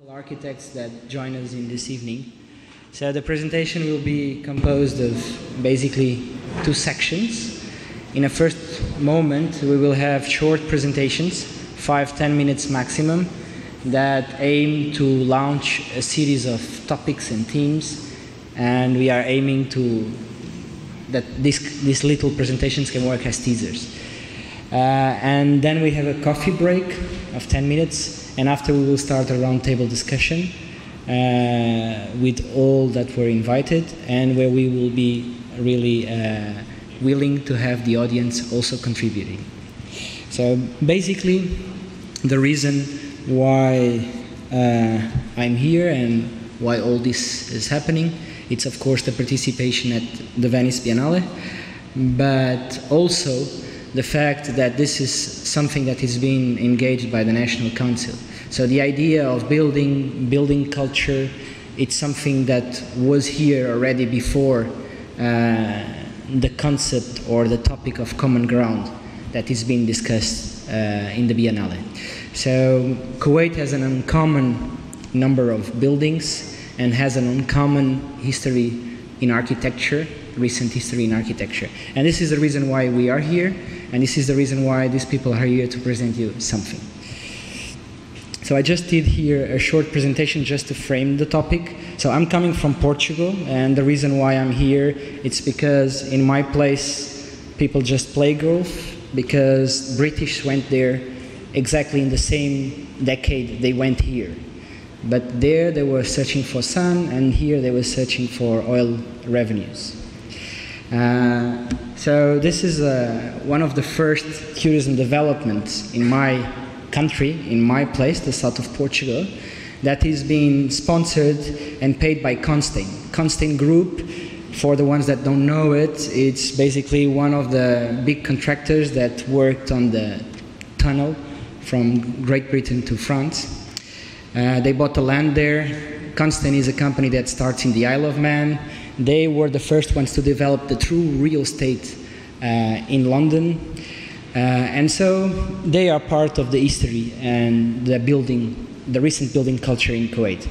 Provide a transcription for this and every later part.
Architects that join us in this evening. So the presentation will be composed of basically two sections. In a first moment, we will have short presentations, 5-10 minutes maximum, that aim to launch a series of topics and themes, and we are aiming to that these little presentations can work as teasers. And then we have a coffee break of 10 minutes, and after we will start a roundtable discussion with all that were invited, and where we will be really willing to have the audience also contributing. So basically, the reason why I'm here and why all this is happening, it's of course the participation at the Venice Biennale, but also the fact that this is something that is being engaged by the National Council. So the idea of building culture, it's something that was here already before the concept or the topic of common ground that is being discussed in the Biennale. So Kuwait has an uncommon number of buildings and has an uncommon history in architecture, recent history in architecture. And this is the reason why we are here, and this is the reason why these people are here to present you something. So I just did here a short presentation just to frame the topic. So I'm coming from Portugal, and the reason why I'm here, it's because in my place, people just play golf, because British went there exactly in the same decade they went here. But there they were searching for sun, and here they were searching for oil revenues. So this is one of the first tourism developments in my country, in my place, the south of Portugal, that is being sponsored and paid by Constain. Constain Group, for the ones that don't know it, it's basically one of the big contractors that worked on the tunnel from Great Britain to France. They bought the land there. Constain is a company that starts in the Isle of Man. They were the first ones to develop the true real estate in London. And so they are part of the history and the recent building culture in Kuwait.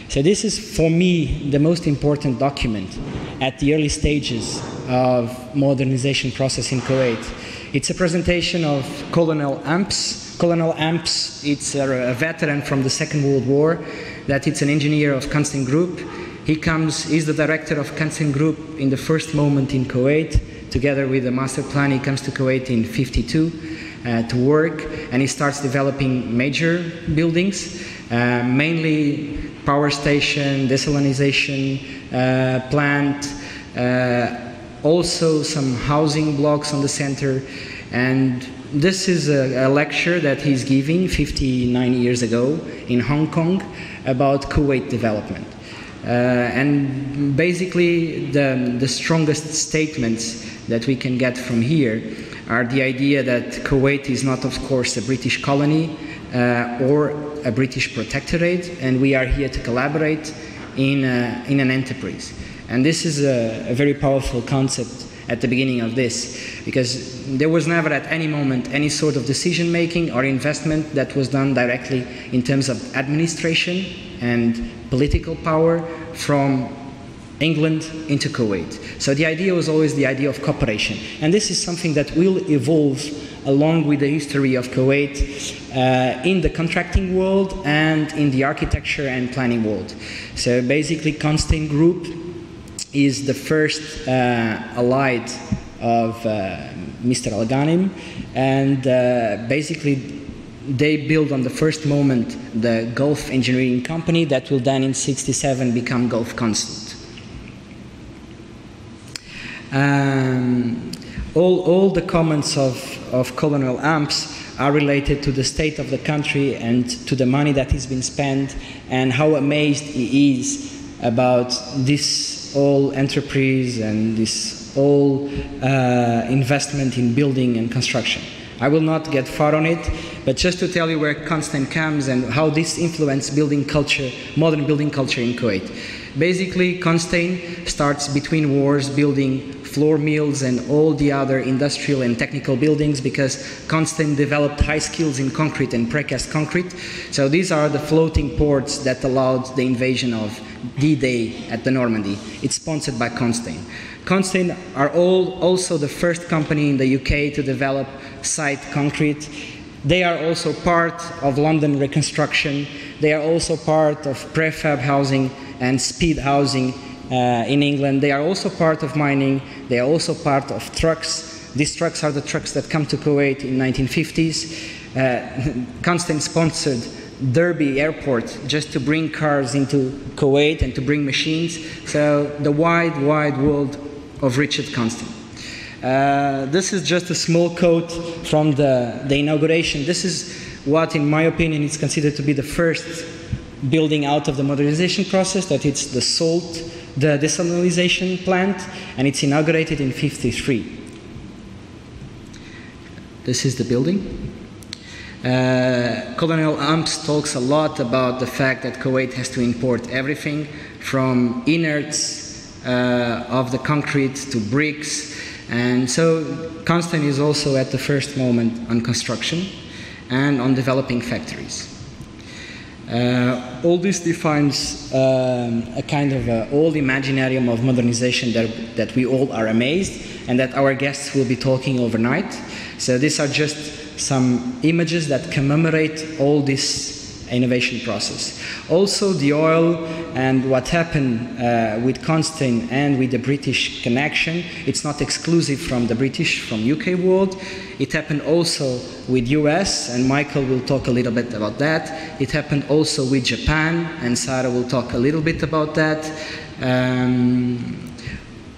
So this is, for me, the most important document at the early stages of modernization process in Kuwait. It's a presentation of Colonel Amps. Colonel Amps, it's a veteran from the Second World War, that it's an engineer of Constain Group. He's the director of Constain Group in the first moment in Kuwait. Together with the master plan, he comes to Kuwait in '52 to work, and he starts developing major buildings, mainly power station, desalination plant, also some housing blocks on the center. And this is a lecture that he's giving 59 years ago in Hong Kong about Kuwait development. And basically the strongest statements that we can get from here are the idea that Kuwait is not, of course, a British colony or a British protectorate, and we are here to collaborate in an enterprise. And this is a very powerful concept at the beginning of this, because there was never at any moment any sort of decision making or investment that was done directly in terms of administration and political power from England into Kuwait. So the idea was always the idea of cooperation. And this is something that will evolve along with the history of Kuwait in the contracting world and in the architecture and planning world. So basically, Constain Group is the first allied of Mr. Al Ghanim, and basically they build on the first moment the Gulf Engineering Company that will then in '67 become Gulf Constant. All the comments of Colonel Amps are related to the state of the country and to the money that has been spent, and how amazed he is about this whole enterprise and this whole investment in building and construction. I will not get far on it, but just to tell you where Constant comes and how this influenced building culture, modern building culture in Kuwait. Basically, Constant starts between wars building floor mills and all the other industrial and technical buildings, because Constantine developed high skills in concrete and precast concrete. So these are the floating ports that allowed the invasion of D-Day at the Normandy. It's sponsored by Constantine. Constantine are also the first company in the UK to develop site concrete. They are also part of London reconstruction. They are also part of prefab housing and speed housing in England. They are also part of mining. They are also part of trucks. These trucks are the trucks that come to Kuwait in 1950s. Constantine sponsored Derby Airport just to bring cars into Kuwait and to bring machines. So the wide, wide world of Richard Constantine. This is just a small quote from the inauguration. This is what, in my opinion, is considered to be the first building out of the modernization process, that it's the SALT, the desalinization plant, and it's inaugurated in '53. This is the building. Colonel Umps talks a lot about the fact that Kuwait has to import everything from inerts of the concrete to bricks. And so Constantine is also at the first moment on construction and on developing factories. All this defines a kind of old imaginarium of modernization that we all are amazed, and that our guests will be talking overnight. So these are just some images that commemorate all this innovation process. Also, the oil and what happened with Constantine and with the British connection, it's not exclusive from the British, from UK world. It happened also with US, and Michael will talk a little bit about that. It happened also with Japan, and Sarah will talk a little bit about that.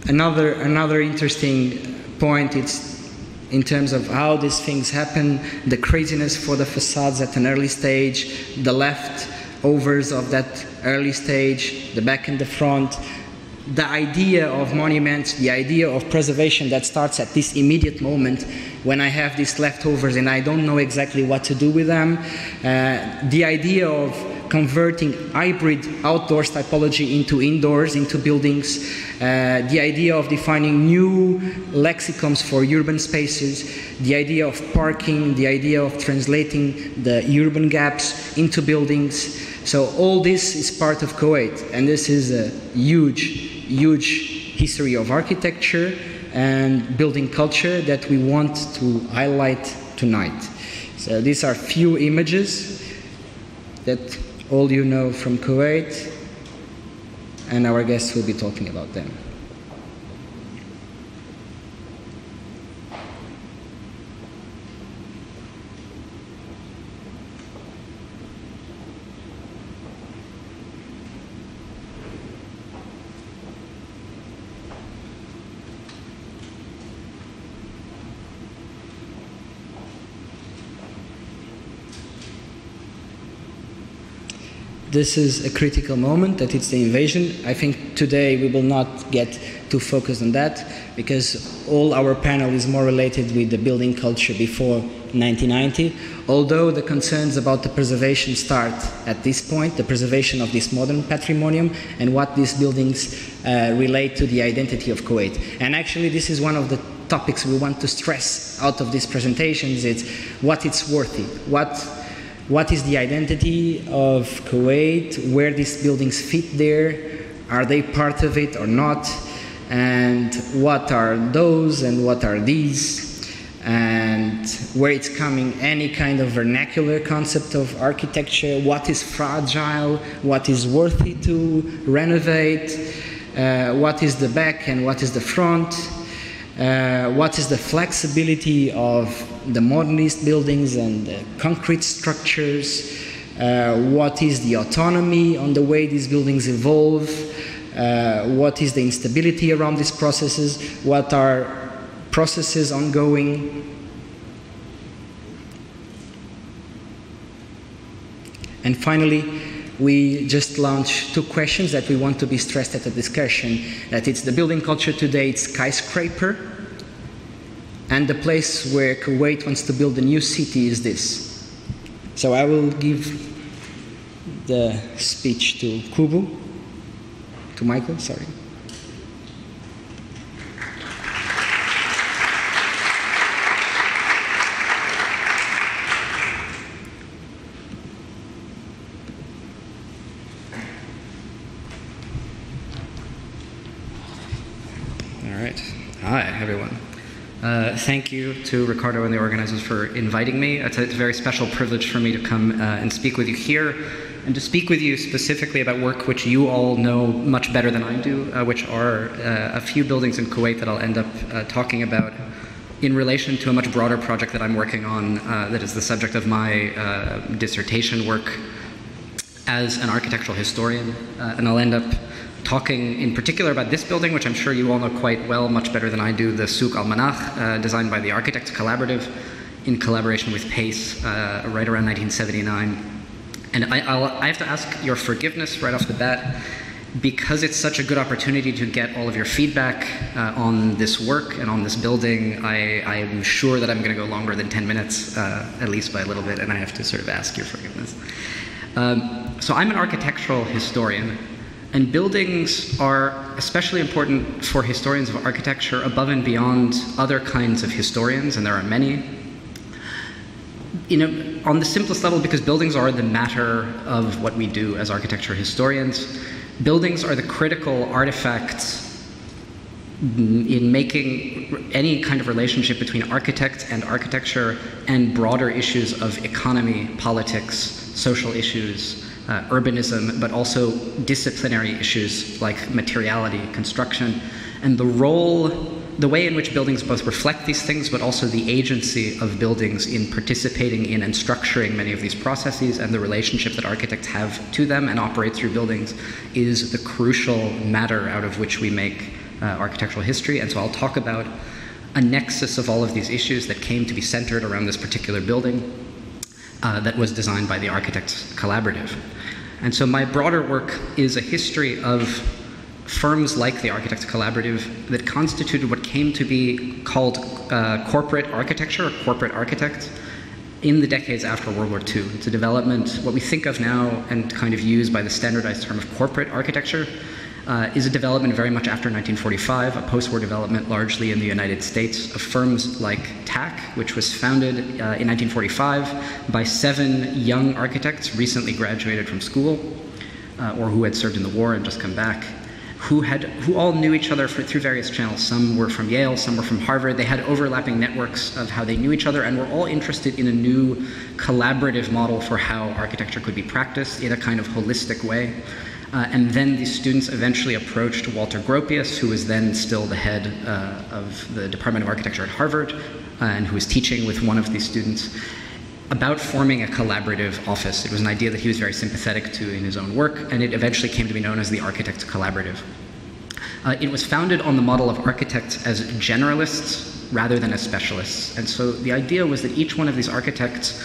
Another interesting point is in terms of how these things happen, the craziness for the facades at an early stage, the leftovers of that early stage, the back and the front, the idea of monuments, the idea of preservation that starts at this immediate moment when I have these leftovers and I don't know exactly what to do with them, the idea of converting hybrid outdoors typology into indoors, into buildings, the idea of defining new lexicons for urban spaces, the idea of parking, the idea of translating the urban gaps into buildings. So all this is part of Kuwait, and this is a huge, huge history of architecture and building culture that we want to highlight tonight. So these are few images that all you know from Kuwait, and our guests will be talking about them. This is a critical moment, that it's the invasion. I think today we will not get too focused on that, because all our panel is more related with the building culture before 1990, although the concerns about the preservation start at this point, the preservation of this modern patrimonium and what these buildings relate to the identity of Kuwait. And actually this is one of the topics we want to stress out of these presentations. It's what it's worthy, what is the identity of Kuwait, where these buildings fit there, are they part of it or not, and what are those and what are these, and where it's coming, any kind of vernacular concept of architecture, what is fragile, what is worthy to renovate, what is the back and what is the front, what is the flexibility of the modernist buildings and the concrete structures, what is the autonomy on the way these buildings evolve, what is the instability around these processes, what are processes ongoing. And finally, we just launched 2 questions that we want to be stressed at the discussion, that it's the building culture today, it's skyscraper, and the place where Kuwait wants to build a new city is this. So I will give the speech to Kubu, to Michael, sorry. All right. Hi, everyone. Thank you to Ricardo and the organizers for inviting me. It's a very special privilege for me to come and speak with you here, and to speak with you specifically about work which you all know much better than I do, which are a few buildings in Kuwait that I'll end up talking about in relation to a much broader project that I'm working on that is the subject of my dissertation work as an architectural historian. And I'll end up talking in particular about this building, which I'm sure you all know quite well, much better than I do, the Souk Al-Manakh, designed by the Architects Collaborative in collaboration with PACE right around 1979. And I have to ask your forgiveness right off the bat, because it's such a good opportunity to get all of your feedback on this work and on this building. I am sure that I'm going to go longer than 10 minutes, at least by a little bit, and I have to sort of ask your forgiveness. So I'm an architectural historian, and buildings are especially important for historians of architecture above and beyond other kinds of historians, and there are many. On the simplest level, because buildings are the matter of what we do as architecture historians. Buildings are the critical artifacts in making any kind of relationship between architect and architecture and broader issues of economy, politics, social issues, urbanism, but also disciplinary issues like materiality, construction, and the way in which buildings both reflect these things, but also the agency of buildings in participating in and structuring many of these processes, and the relationship that architects have to them and operate through buildings is the crucial matter out of which we make architectural history. And so I'll talk about a nexus of all of these issues that came to be centered around this particular building that was designed by the Architects Collaborative. And so my broader work is a history of firms like the Architects Collaborative that constituted what came to be called corporate architecture, or corporate architects, in the decades after World War II. It's a development, what we think of now and kind of use by the standardized term of corporate architecture, is a development very much after 1945, a post-war development largely in the United States of firms like TAC, which was founded in 1945 by 7 young architects recently graduated from school, or who had served in the war and just come back, who all knew each other through various channels. Some were from Yale, some were from Harvard. They had overlapping networks of how they knew each other, and were all interested in a new collaborative model for how architecture could be practiced in a kind of holistic way. And then these students eventually approached Walter Gropius, who was then still the head of the Department of Architecture at Harvard, and who was teaching with one of these students, about forming a collaborative office. It was an idea that he was very sympathetic to in his own work, and it eventually came to be known as the Architects Collaborative. It was founded on the model of architects as generalists rather than as specialists. And so the idea was that each one of these architects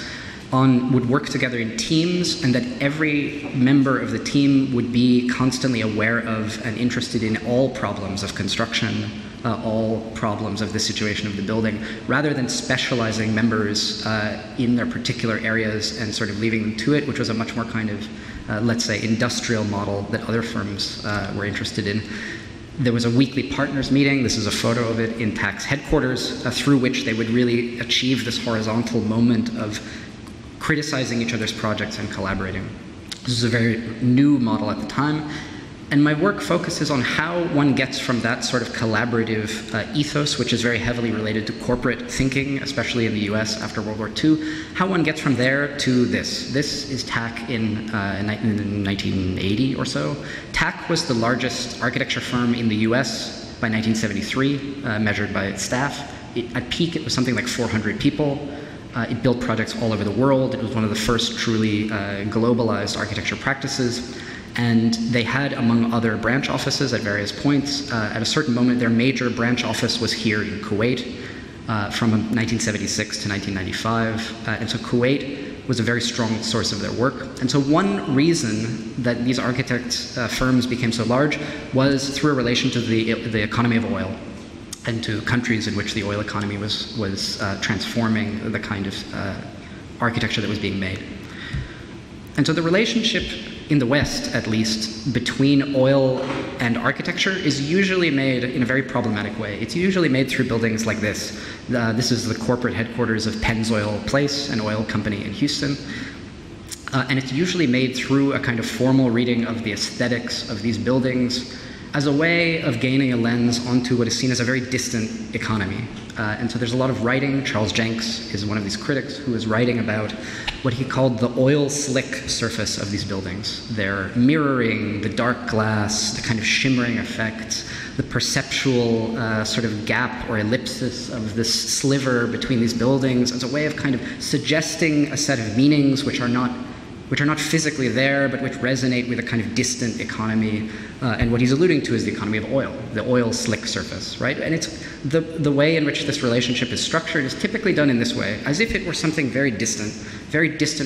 would work together in teams, and that every member of the team would be constantly aware of and interested in all problems of construction, all problems of the situation of the building, rather than specializing members in their particular areas and sort of leaving them to it, which was a much more kind of, let's say, industrial model that other firms were interested in. There was a weekly partners meeting, this is a photo of it, in TAC's headquarters, through which they would really achieve this horizontal moment of criticizing each other's projects and collaborating. This is a very new model at the time, and my work focuses on how one gets from that sort of collaborative ethos, which is very heavily related to corporate thinking, especially in the US after World War II, how one gets from there to this. This is TAC in 1980 or so. TAC was the largest architecture firm in the US by 1973, measured by its staff. At peak, it was something like 400 people. It built projects all over the world. It was one of the first truly globalized architecture practices. And they had, among other branch offices at various points, at a certain moment, their major branch office was here in Kuwait from 1976 to 1995. And so Kuwait was a very strong source of their work. And so one reason that these architects' firms became so large was through a relation to the economy of oil, and to countries in which the oil economy was transforming the kind of architecture that was being made. And so the relationship in the West, at least, between oil and architecture is usually made in a very problematic way. It's usually made through buildings like this. This is the corporate headquarters of Pennzoil Place, an oil company in Houston. And it's usually made through a kind of formal reading of the aesthetics of these buildings, as a way of gaining a lens onto what is seen as a very distant economy. And so there's a lot of writing. Charles Jenks is one of these critics who is writing about what he called the oil slick surface of these buildings. They're mirroring the dark glass, the kind of shimmering effects, the perceptual sort of gap or ellipsis of this sliver between these buildings as a way of kind of suggesting a set of meanings which are not physically there, but which resonate with a kind of distant economy. And what he's alluding to is the economy of oil, the oil slick surface, right? And it's the way in which this relationship is structured is typically done in this way, as if it were something very distant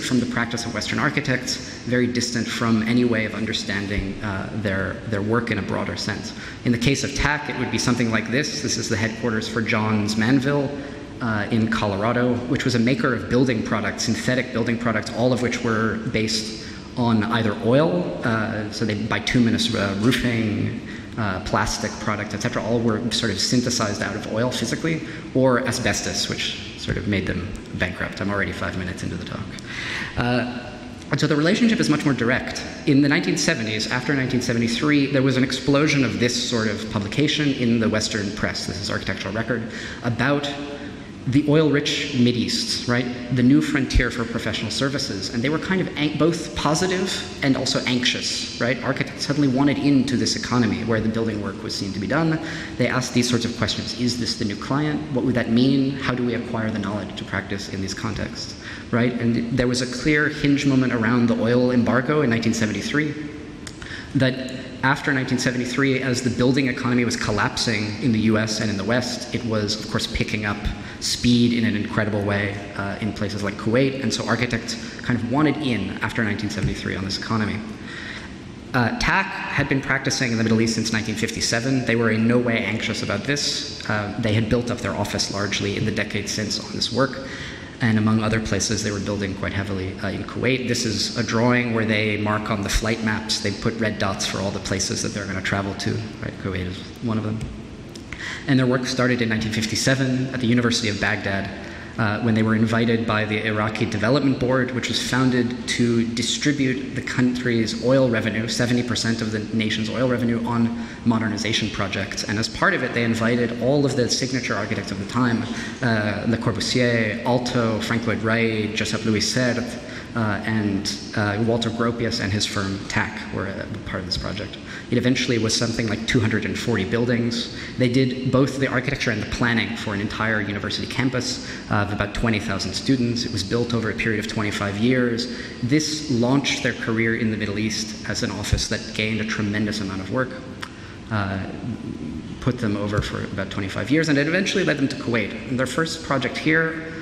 from the practice of Western architects, very distant from any way of understanding their work in a broader sense. In the case of TAC, it would be something like this. This is the headquarters for Johns Manville, in Colorado, which was a maker of building products, synthetic building products, all of which were based on either oil, so they bituminous roofing, plastic product, etc., all were sort of synthesized out of oil physically, or asbestos, which sort of made them bankrupt. I'm already 5 minutes into the talk. And so the relationship is much more direct. In the 1970s, after 1973, there was an explosion of this sort of publication in the Western press, this is Architectural Record, about the oil-rich Mideast, right? The new frontier for professional services. And they were kind of both positive and also anxious, right? Architects suddenly wanted into this economy where the building work was seen to be done. They asked these sorts of questions. Is this the new client? What would that mean? How do we acquire the knowledge to practice in these contexts, right? And there was a clear hinge moment around the oil embargo in 1973 that after 1973, as the building economy was collapsing in the US and in the West, it was, of course, picking up speed in an incredible way in places like Kuwait, and so architects kind of wanted in after 1973 on this economy. TAC had been practicing in the Middle East since 1957. They were in no way anxious about this. They had built up their office largely in the decades since on this work, and among other places they were building quite heavily in Kuwait. This is a drawing where they mark on the flight maps, they put red dots for all the places that they're going to travel to, right? Kuwait is one of them. And their work started in 1957 at the University of Baghdad when they were invited by the Iraqi Development Board, which was founded to distribute the country's oil revenue, 70% of the nation's oil revenue, on modernization projects. And as part of it, they invited all of the signature architects of the time, Le Corbusier, Alto, Frank Lloyd Wright, Joseph Louis Serre, and Walter Gropius and his firm TAC were a part of this project. It eventually was something like 240 buildings. They did both the architecture and the planning for an entire university campus of about 20,000 students. It was built over a period of 25 years. This launched their career in the Middle East as an office that gained a tremendous amount of work, put them over for about 25 years, and it eventually led them to Kuwait. And their first project here,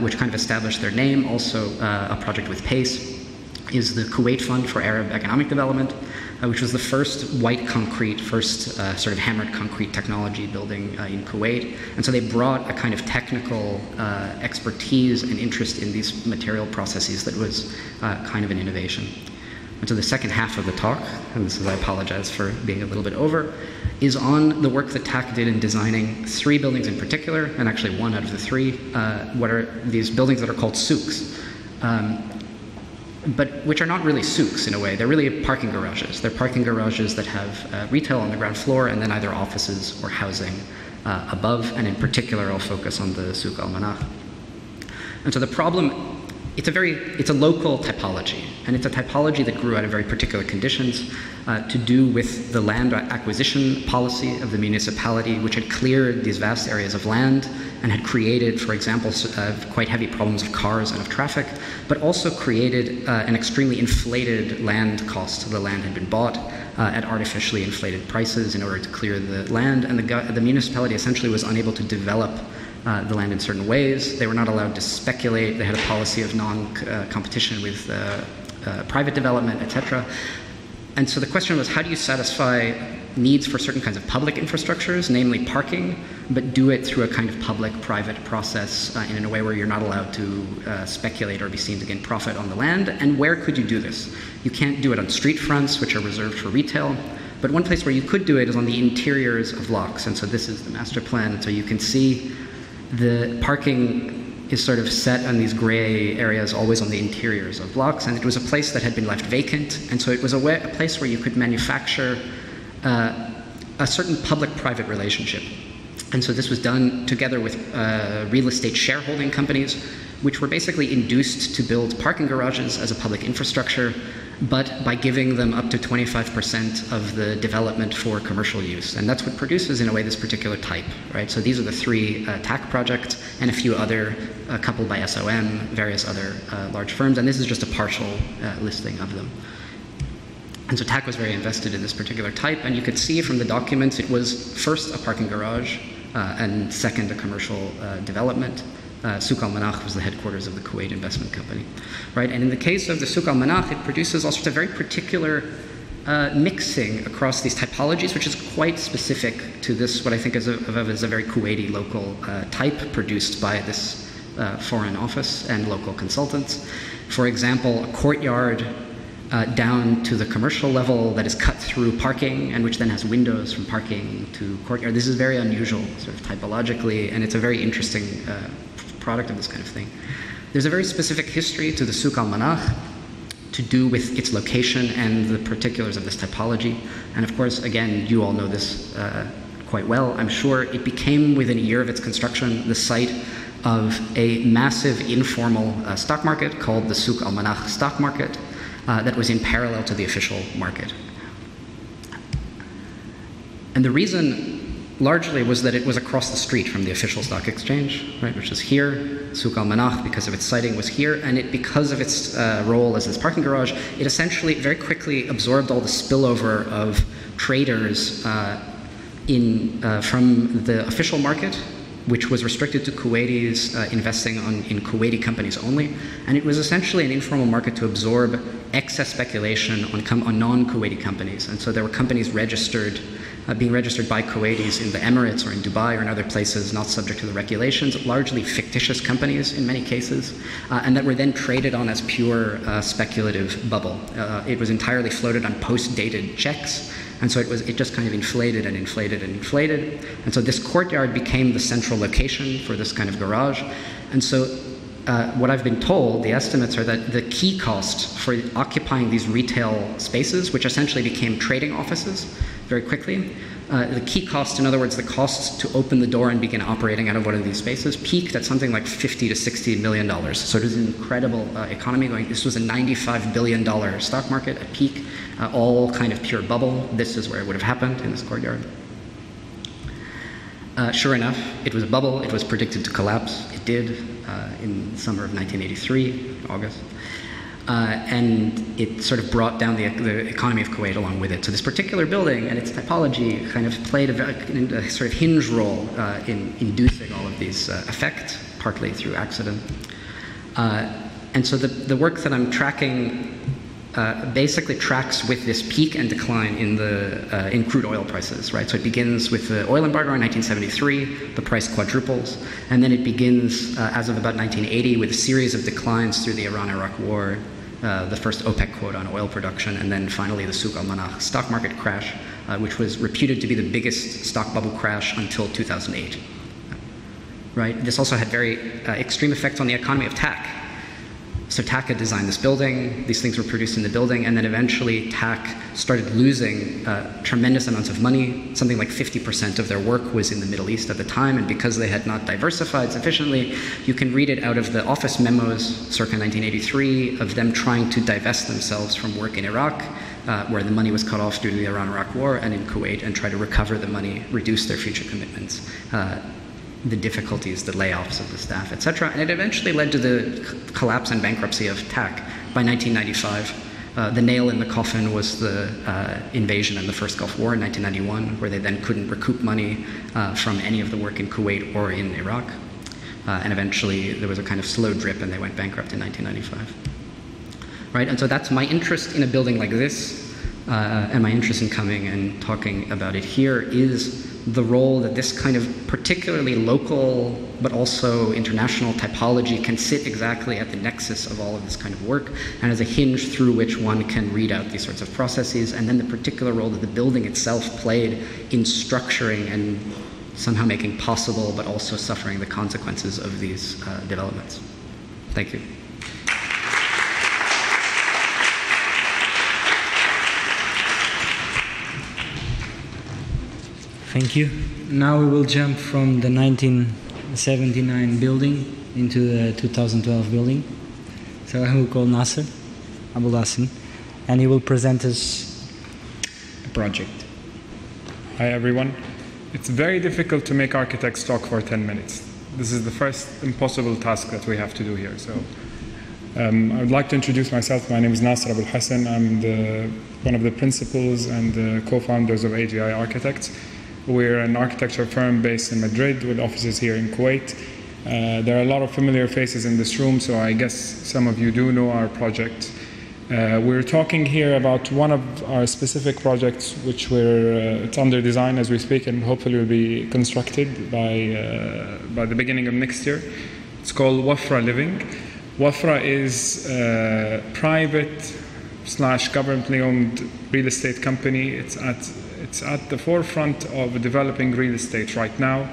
which kind of established their name, also a project with PACE, is the Kuwait Fund for Arab Economic Development, which was the first white concrete, first sort of hammered concrete technology building in Kuwait. And so they brought a kind of technical expertise and interest in these material processes that was kind of an innovation. And so the second half of the talk, and this is, I apologize for being a little bit over, is on the work that TAC did in designing 3 buildings in particular, and actually 1 out of the 3, what are these buildings that are called souks. But which are not really souks in a way. They're really parking garages. They're parking garages that have retail on the ground floor and then either offices or housing above, and in particular I'll focus on the Souk al-Manakh. And so the problem, it's a local typology, and it's a typology that grew out of very particular conditions to do with the land acquisition policy of the municipality, which had cleared these vast areas of land and had created, for example, quite heavy problems of cars and of traffic, but also created an extremely inflated land cost. The land had been bought at artificially inflated prices in order to clear the land, and the municipality essentially was unable to develop the land in certain ways. They were not allowed to speculate. They had a policy of non-competition with private development, etc. And so the question was, how do you satisfy needs for certain kinds of public infrastructures, namely parking, but do it through a kind of public-private process in a way where you're not allowed to speculate or be seen to gain profit on the land? And where could you do this? You can't do it on street fronts, which are reserved for retail. But one place where you could do it is on the interiors of blocks. And so this is the master plan. And so you can see the parking is sort of set on these gray areas, always on the interiors of blocks, and it was a place that had been left vacant, and so it was a place where you could manufacture a certain public-private relationship. And so this was done together with real estate shareholding companies, which were basically induced to build parking garages as a public infrastructure, but by giving them up to 25% of the development for commercial use. And that's what produces, in a way, this particular type, right? So these are the three TAC projects and a few other, coupled by SOM, various other large firms, and this is just a partial listing of them. And so TAC was very invested in this particular type, and you could see from the documents it was first a parking garage, and second a commercial development. Souk al-Manakh was the headquarters of the Kuwait Investment Company, right? And in the case of the Souk al-Manakh, it produces all sorts of very particular mixing across these typologies, which is quite specific to this, what I think is a very Kuwaiti local type produced by this foreign office and local consultants. For example, a courtyard down to the commercial level that is cut through parking and which then has windows from parking to courtyard. This is very unusual sort of typologically, and it's a very interesting product of this kind of thing. There's a very specific history to the Souk al-Manakh to do with its location and the particulars of this typology. And of course, again, you all know this quite well, I'm sure. It became, within a year of its construction, the site of a massive informal stock market called the Souk al-Manakh stock market that was in parallel to the official market. And the reason largely was that it was across the street from the official stock exchange, right, which is here. Souk al-Manakh, because of its siting, was here, and because of its role as this parking garage, it essentially very quickly absorbed all the spillover of traders from the official market, which was restricted to Kuwaitis investing in Kuwaiti companies only, and it was essentially an informal market to absorb excess speculation on non-Kuwaiti companies. And so there were companies registered, being registered by Kuwaitis in the Emirates or in Dubai or in other places not subject to the regulations, largely fictitious companies in many cases, and that were then traded on as pure speculative bubble. It was entirely floated on post-dated checks, and so it just kind of inflated and inflated and inflated. And so this courtyard became the central location for this kind of garage. And so what I've been told, the estimates are that the key cost for occupying these retail spaces, which essentially became trading offices very quickly, the key cost, in other words, the cost to open the door and begin operating out of one of these spaces, peaked at something like $50 to $60 million. So it was an incredible economy going. This was a $95 billion stock market at peak, all kind of pure bubble. This is where it would have happened, in this courtyard. Sure enough, it was a bubble. It was predicted to collapse. It did in the summer of 1983, August. And it sort of brought down the economy of Kuwait along with it. So this particular building and its typology kind of played a sort of hinge role in inducing all of these effects, partly through accident. And so the work that I'm tracking basically tracks with this peak and decline in crude oil prices, right? So it begins with the oil embargo in 1973, the price quadruples, and then it begins as of about 1980 with a series of declines through the Iran-Iraq war, the first OPEC quota on oil production, and then finally the Souk al-Manakh stock market crash, which was reputed to be the biggest stock bubble crash until 2008. Right? This also had very extreme effects on the economy of TAC. So TAC had designed this building, these things were produced in the building, and then eventually TAC started losing tremendous amounts of money. Something like 50% of their work was in the Middle East at the time, and because they had not diversified sufficiently, you can read it out of the office memos circa 1983 of them trying to divest themselves from work in Iraq, where the money was cut off due to the Iran-Iraq war, and in Kuwait, and try to recover the money, reduce their future commitments. The difficulties, the layoffs of the staff, etc. And it eventually led to the collapse and bankruptcy of TAC by 1995. The nail in the coffin was the invasion and the first Gulf War in 1991, where they then couldn't recoup money from any of the work in Kuwait or in Iraq. And eventually there was a kind of slow drip and they went bankrupt in 1995. Right, and so that's my interest in a building like this, and my interest in coming and talking about it here is the role that this kind of particularly local but also international typology can sit exactly at the nexus of all of this kind of work, and as a hinge through which one can read out these sorts of processes, and then the particular role that the building itself played in structuring and somehow making possible but also suffering the consequences of these developments. Thank you. Thank you. Now we will jump from the 1979 building into the 2012 building. So I will call Nasser Abulhassan, and he will present us a project. Hi everyone. It's very difficult to make architects talk for 10 minutes. This is the first impossible task that we have to do here. So I would like to introduce myself. My name is Nasser Abulhassan. I'm one of the principals and the co-founders of AGI Architects. We're an architecture firm based in Madrid with offices here in Kuwait. There are a lot of familiar faces in this room, so I guess some of you do know our project. We're talking here about one of our specific projects, which it's under design as we speak, and hopefully will be constructed by the beginning of next year. It's called Wafra Living. Wafra is a private/governmentally owned real estate company. It's at the forefront of developing real estate right now.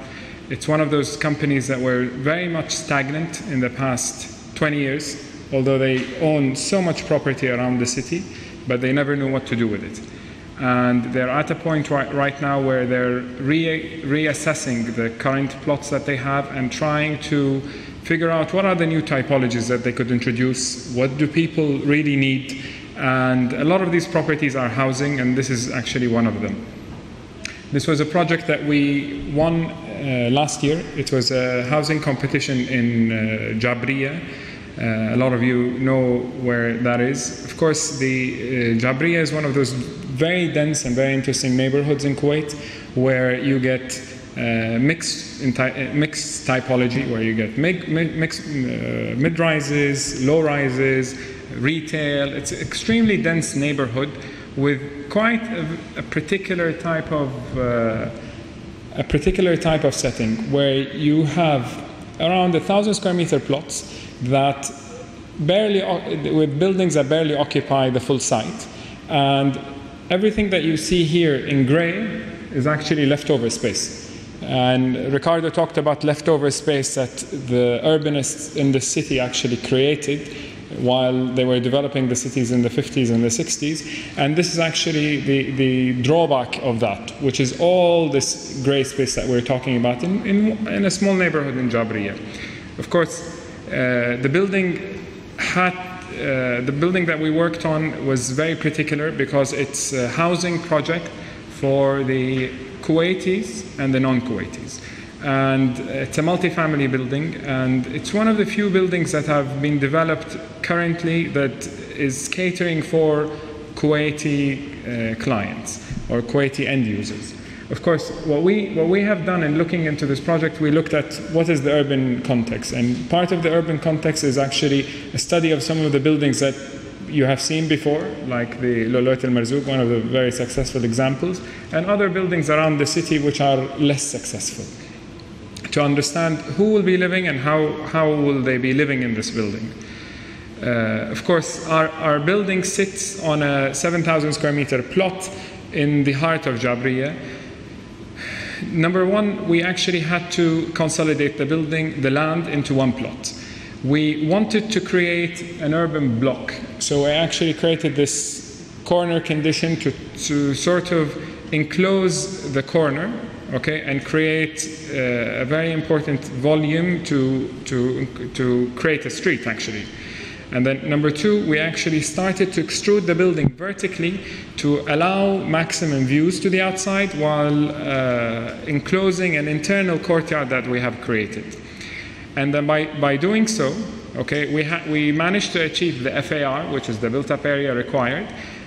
It's one of those companies that were very much stagnant in the past 20 years. Although they own so much property around the city, but they never knew what to do with it. And they're at a point right now where they're reassessing the current plots that they have and trying to figure out what are the new typologies that they could introduce, what do people really need, and a lot of these properties are housing, and this is actually one of them. This was a project that we won last year. It was a housing competition in Jabriya. A lot of you know where that is. Of course, the Jabriya is one of those very dense and very interesting neighborhoods in Kuwait where you get mixed typology, where you get mid-rises, low-rises, retail. It's an extremely dense neighborhood with quite a particular type of setting where you have around 1,000 square meter plots that with buildings that barely occupy the full site, and everything that you see here in gray is actually leftover space. And Ricardo talked about leftover space that the urbanists in the city actually created while they were developing the cities in the 50s and the 60s. And this is actually the drawback of that, which is all this gray space that we're talking about in a small neighborhood in Jabriya. Of course, the building that we worked on was very particular because it's a housing project for the Kuwaitis and the non-Kuwaitis. And it's a multi-family building, and it's one of the few buildings that have been developed currently that is catering for Kuwaiti clients or Kuwaiti end users. Of course, what we have done in looking into this project, we looked at what is the urban context. And part of the urban context is actually a study of some of the buildings that you have seen before, like the Loloyat al-Marzouk, one of the very successful examples, and other buildings around the city which are less successful, to understand who will be living and how will they be living in this building. Of course, our building sits on a 7,000 square meter plot in the heart of Jabriya. Number one, we actually had to consolidate the land into one plot. We wanted to create an urban block, so I actually created this corner condition to sort of enclose the corner, okay, and create a very important volume to create a street actually. And then number two, we actually started to extrude the building vertically to allow maximum views to the outside while enclosing an internal courtyard that we have created. And then by doing so, okay, we managed to achieve the FAR, which is the built-up area required.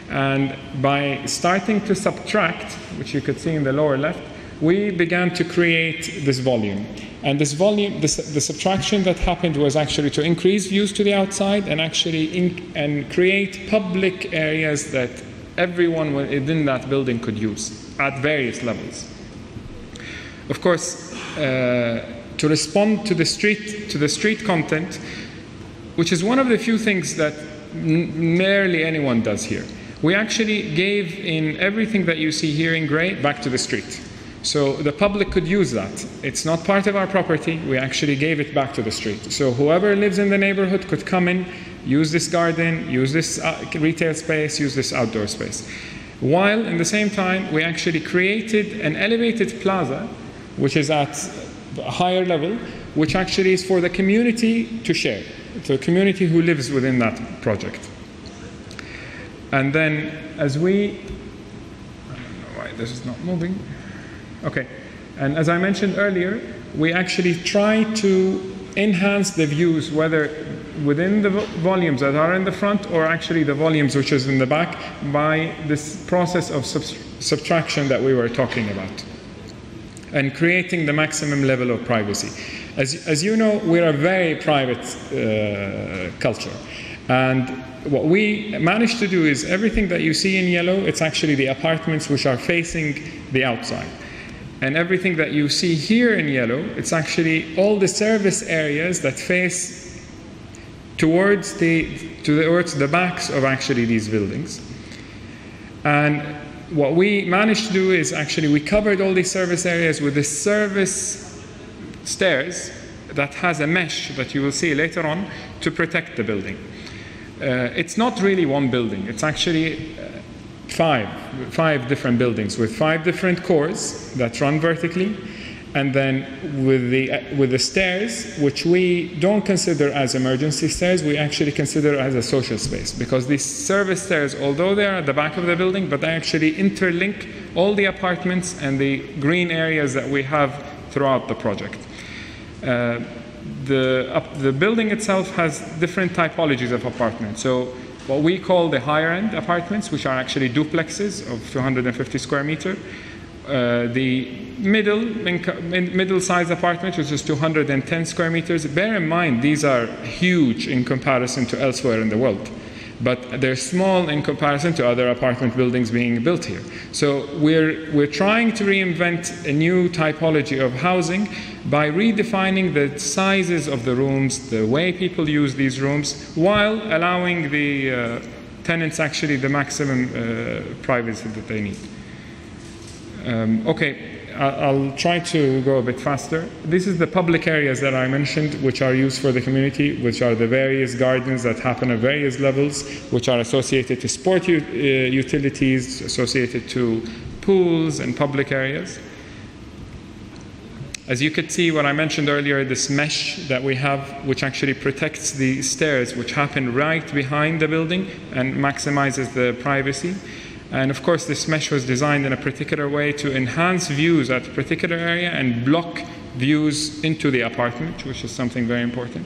And by starting to subtract, which you could see in the lower left, we began to create this volume. And this volume, the subtraction that happened was actually to increase views to the outside and actually create public areas that everyone within that building could use at various levels. Of course, to respond to the street content, which is one of the few things that rarely anyone does here. We actually gave in everything that you see here in gray back to the street. So the public could use that. It's not part of our property. We actually gave it back to the street. So whoever lives in the neighborhood could come in, use this garden, use this retail space, use this outdoor space. while in the same time we actually created an elevated plaza, which is at a higher level, which actually is for the community to share, the community who lives within that project. And then as we, I don't know why this is not moving. Okay, and as I mentioned earlier, we actually try to enhance the views, whether within the volumes that are in the front or actually the volumes which is in the back, by this process of subtraction that we were talking about, and creating the maximum level of privacy. As you know, we're a very private culture, and what we managed to do is everything that you see in yellow, it's actually the apartments which are facing the outside. And everything that you see here in yellow, it's actually all the service areas that face towards the backs of actually these buildings. And what we managed to do is actually we covered all these service areas with the service stairs that has a mesh that you will see later on to protect the building. It's not really one building, it's actually five different buildings with 5 different cores that run vertically, and then with the stairs, which we don't consider as emergency stairs, we actually consider as a social space, because these service stairs, although they are at the back of the building, but they actually interlink all the apartments and the green areas that we have throughout the project. The building itself has different typologies of apartments. So what we call the higher end apartments, which are actually duplexes of 250 square meter. The middle-sized apartment, which is 210 square meters. Bear in mind, these are huge in comparison to elsewhere in the world, but they're small in comparison to other apartment buildings being built here. So we're trying to reinvent a new typology of housing by redefining the sizes of the rooms, the way people use these rooms, while allowing the tenants actually the maximum privacy that they need. Okay, I'll try to go a bit faster. This is the public areas that I mentioned, which are used for the community, which are the various gardens that happen at various levels, which are associated to sport utilities, associated to pools and public areas. As you could see, what I mentioned earlier, this mesh that we have, which actually protects the stairs, which happen right behind the building and maximizes the privacy. And of course, this mesh was designed in a particular way to enhance views at a particular area and block views into the apartment, which is something very important.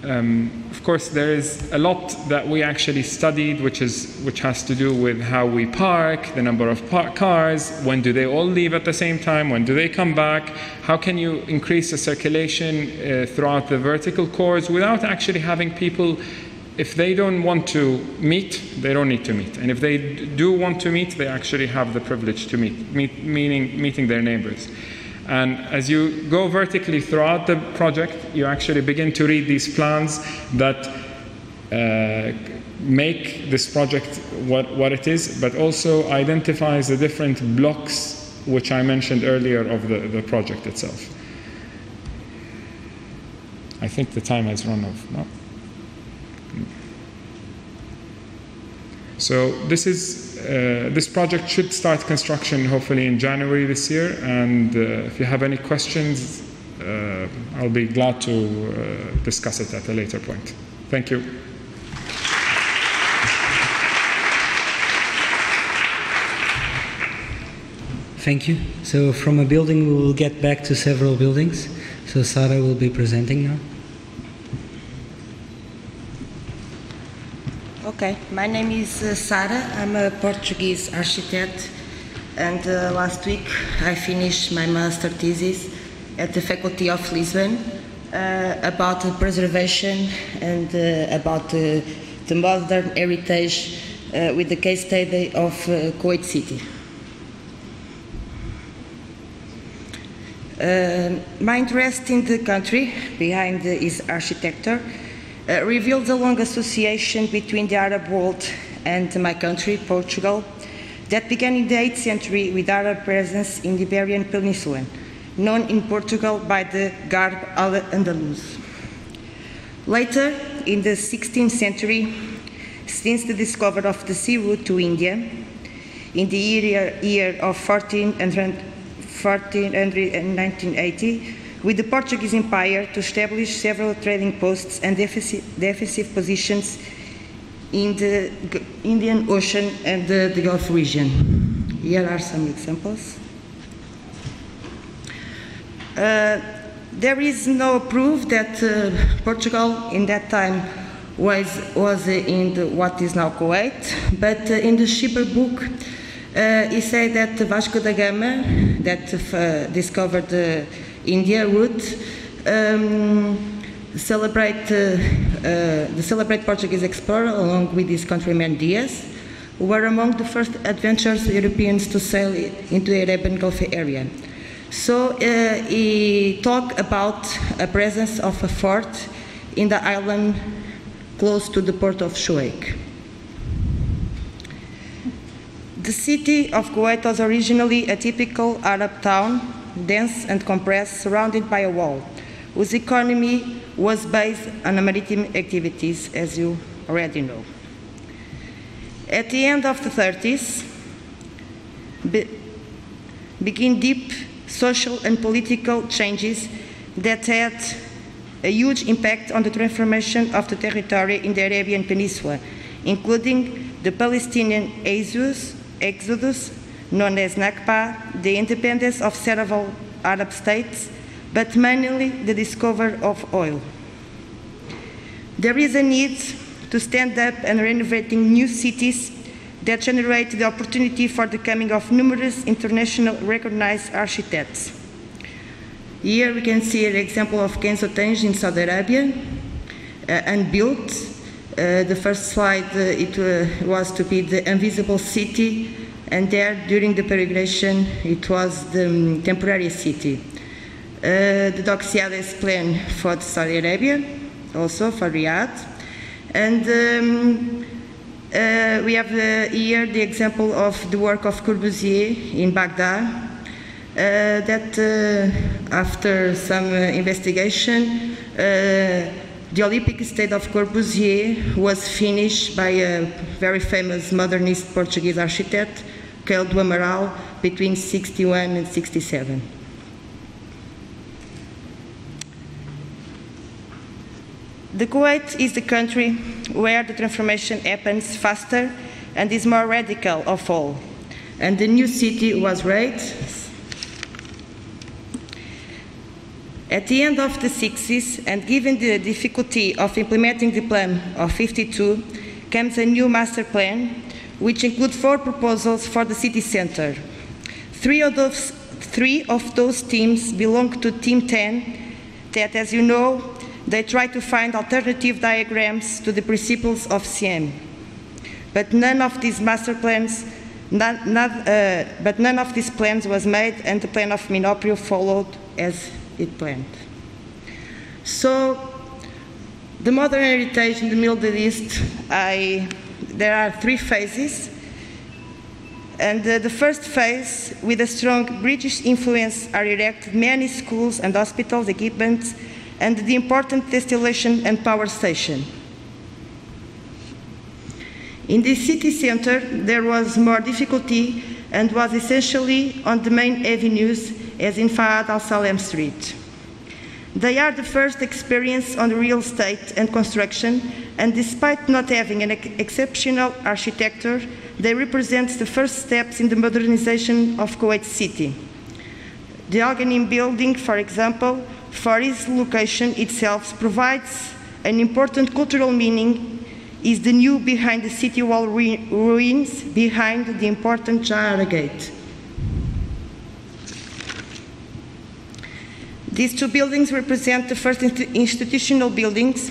Of course, there is a lot that we actually studied, which has to do with how we park, the number of cars, when do they all leave at the same time, when do they come back, how can you increase the circulation throughout the vertical cores without actually having people, if they don't want to meet, they don't need to meet. And if they do want to meet, they actually have the privilege to meaning meeting their neighbors. And as you go vertically throughout the project, you actually begin to read these plans that make this project what it is, but also identifies the different blocks which I mentioned earlier of the project itself. I think the time has run off, no? So this project should start construction hopefully in January this year, and if you have any questions, I'll be glad to discuss it at a later point. Thank you. Thank you. So from a building, we will get back to several buildings. So Sara will be presenting now. Okay, my name is Sara. I'm a Portuguese architect, and last week I finished my master thesis at the Faculty of Lisbon about the preservation and about the modern heritage with the case study of Kuwait City. My interest in the country behind its architecture revealed a long association between the Arab world and my country, Portugal, that began in the 8th century with Arab presence in the Iberian Peninsula, known in Portugal by the Garb al-Andalus. Later, in the 16th century, since the discovery of the sea route to India in the year of 1980, with the Portuguese Empire to establish several trading posts and defensive positions in the Indian Ocean and the Gulf region. Here are some examples. There is no proof that Portugal in that time was in what is now Kuwait, but in the Schipper book, he said that Vasco da Gama, that discovered the India route, the celebrated Portuguese explorer, along with his countryman Diaz, were among the first adventurous Europeans to sail into the Arabian Gulf area. So he talked about a presence of a fort in the island close to the port of Shuaik. The city of Kuwait was originally a typical Arab town, dense and compressed, surrounded by a wall, whose economy was based on maritime activities, as you already know. At the end of the 30s, began deep social and political changes that had a huge impact on the transformation of the territory in the Arabian Peninsula, including the Palestinian exodus, known as Nakba, the independence of several Arab states, but mainly the discovery of oil. There is a need to stand up and renovating new cities that generate the opportunity for the coming of numerous international recognized architects. Here we can see an example of Kenzo Tange in Saudi Arabia, unbuilt. The first slide, it was to be the invisible city, and there, during the peregrination, it was the temporary city. The Doxiades plan for Saudi Arabia, also for Riyadh. And we have here the example of the work of Corbusier in Baghdad, that after some investigation, the Olympic estate of Corbusier was finished by a very famous modernist Portuguese architect, Carlos do Amaral, between 61 and 67. The Kuwait is the country where the transformation happens faster and is more radical of all, and the new city was raised. At the end of the 60s, and given the difficulty of implementing the plan of 52, comes a new master plan, which includes 4 proposals for the city center. Three of those teams belong to Team 10, that, as you know, they try to find alternative diagrams to the principles of CM. But none of these master plans, but none of these plans was made, and the plan of Minoprio followed as it planned. So, the modern heritage in the Middle East, there are 3 phases. And the first phase, with a strong British influence, are erected many schools and hospitals, equipments, and the important distillation and power station. In the city center, there was more difficulty and was essentially on the main avenues, as in Fahad al-Salem Street. They are the first experience on real estate and construction, and despite not having an exceptional architecture, they represent the first steps in the modernization of Kuwait City. The Al Ghanim building, for example, for its location itself, provides an important cultural meaning, is the new behind the city wall ruins, behind the important Jahara Gate. These 2 buildings represent the first institutional buildings,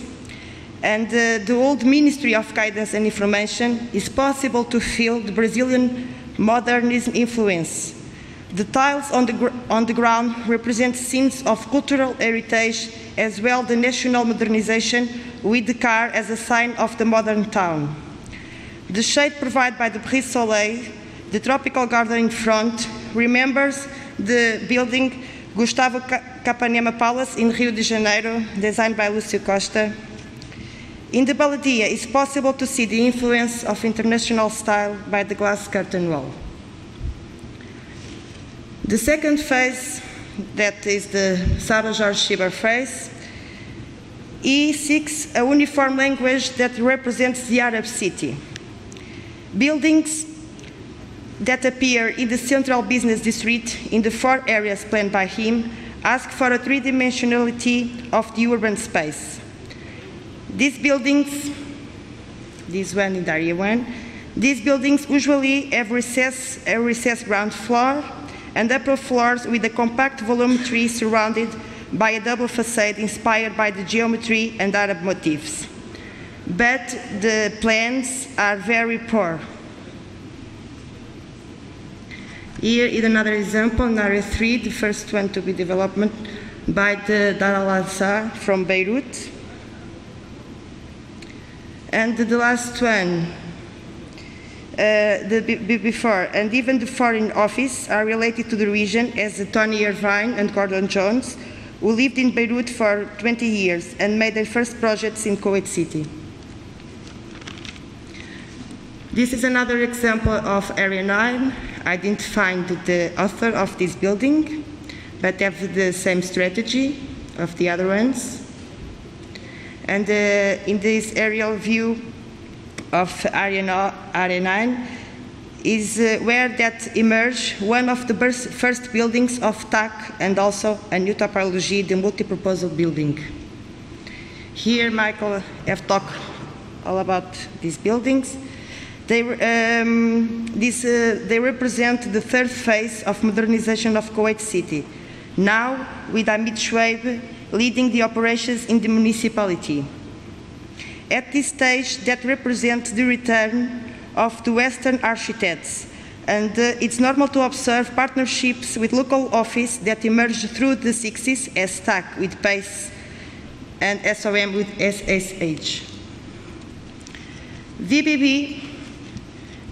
and the old Ministry of Guidance and Information is possible to feel the Brazilian modernism influence. The tiles on the ground represent scenes of cultural heritage, as well the national modernization, with the car as a sign of the modern town. The shade provided by the Brise Soleil, the tropical garden in front, remembers the building Gustavo Capanema Palace in Rio de Janeiro, designed by Lúcio Costa. In the Baladia, it's possible to see the influence of international style by the glass curtain wall. The second phase, that is the Sara Jorge Schieber phase, he seeks a uniform language that represents the Arab city. Buildings that appear in the central business district in the 4 areas planned by him ask for a three-dimensionality of the urban space. These buildings, this one in Area 1, these buildings usually have a recessed ground floor and upper floors with a compact volumetry surrounded by a double facade inspired by the geometry and Arab motifs. But the plans are very poor. Here is another example in Area 3, the first one to be developed by the Dar al-Azhar from Beirut. And the last one, before, and even the Foreign Office are related to the region as Tony Irvine and Gordon Jones, who lived in Beirut for 20 years and made their first projects in Kuwait City. This is another example of Area 9. I didn't find the author of this building, but have the same strategy of the other ones. And in this aerial view of Area 9 is where that emerged one of the first buildings of TAC and also a new topology, the multi-proposal building. Here Michael have talked all about these buildings. They represent the third phase of modernization of Kuwait City, now with Hamid Chouaib leading the operations in the municipality. At this stage, that represents the return of the Western architects, and it's normal to observe partnerships with local office that emerged through the 60s as TAC with PACE and SOM with SSH. VBB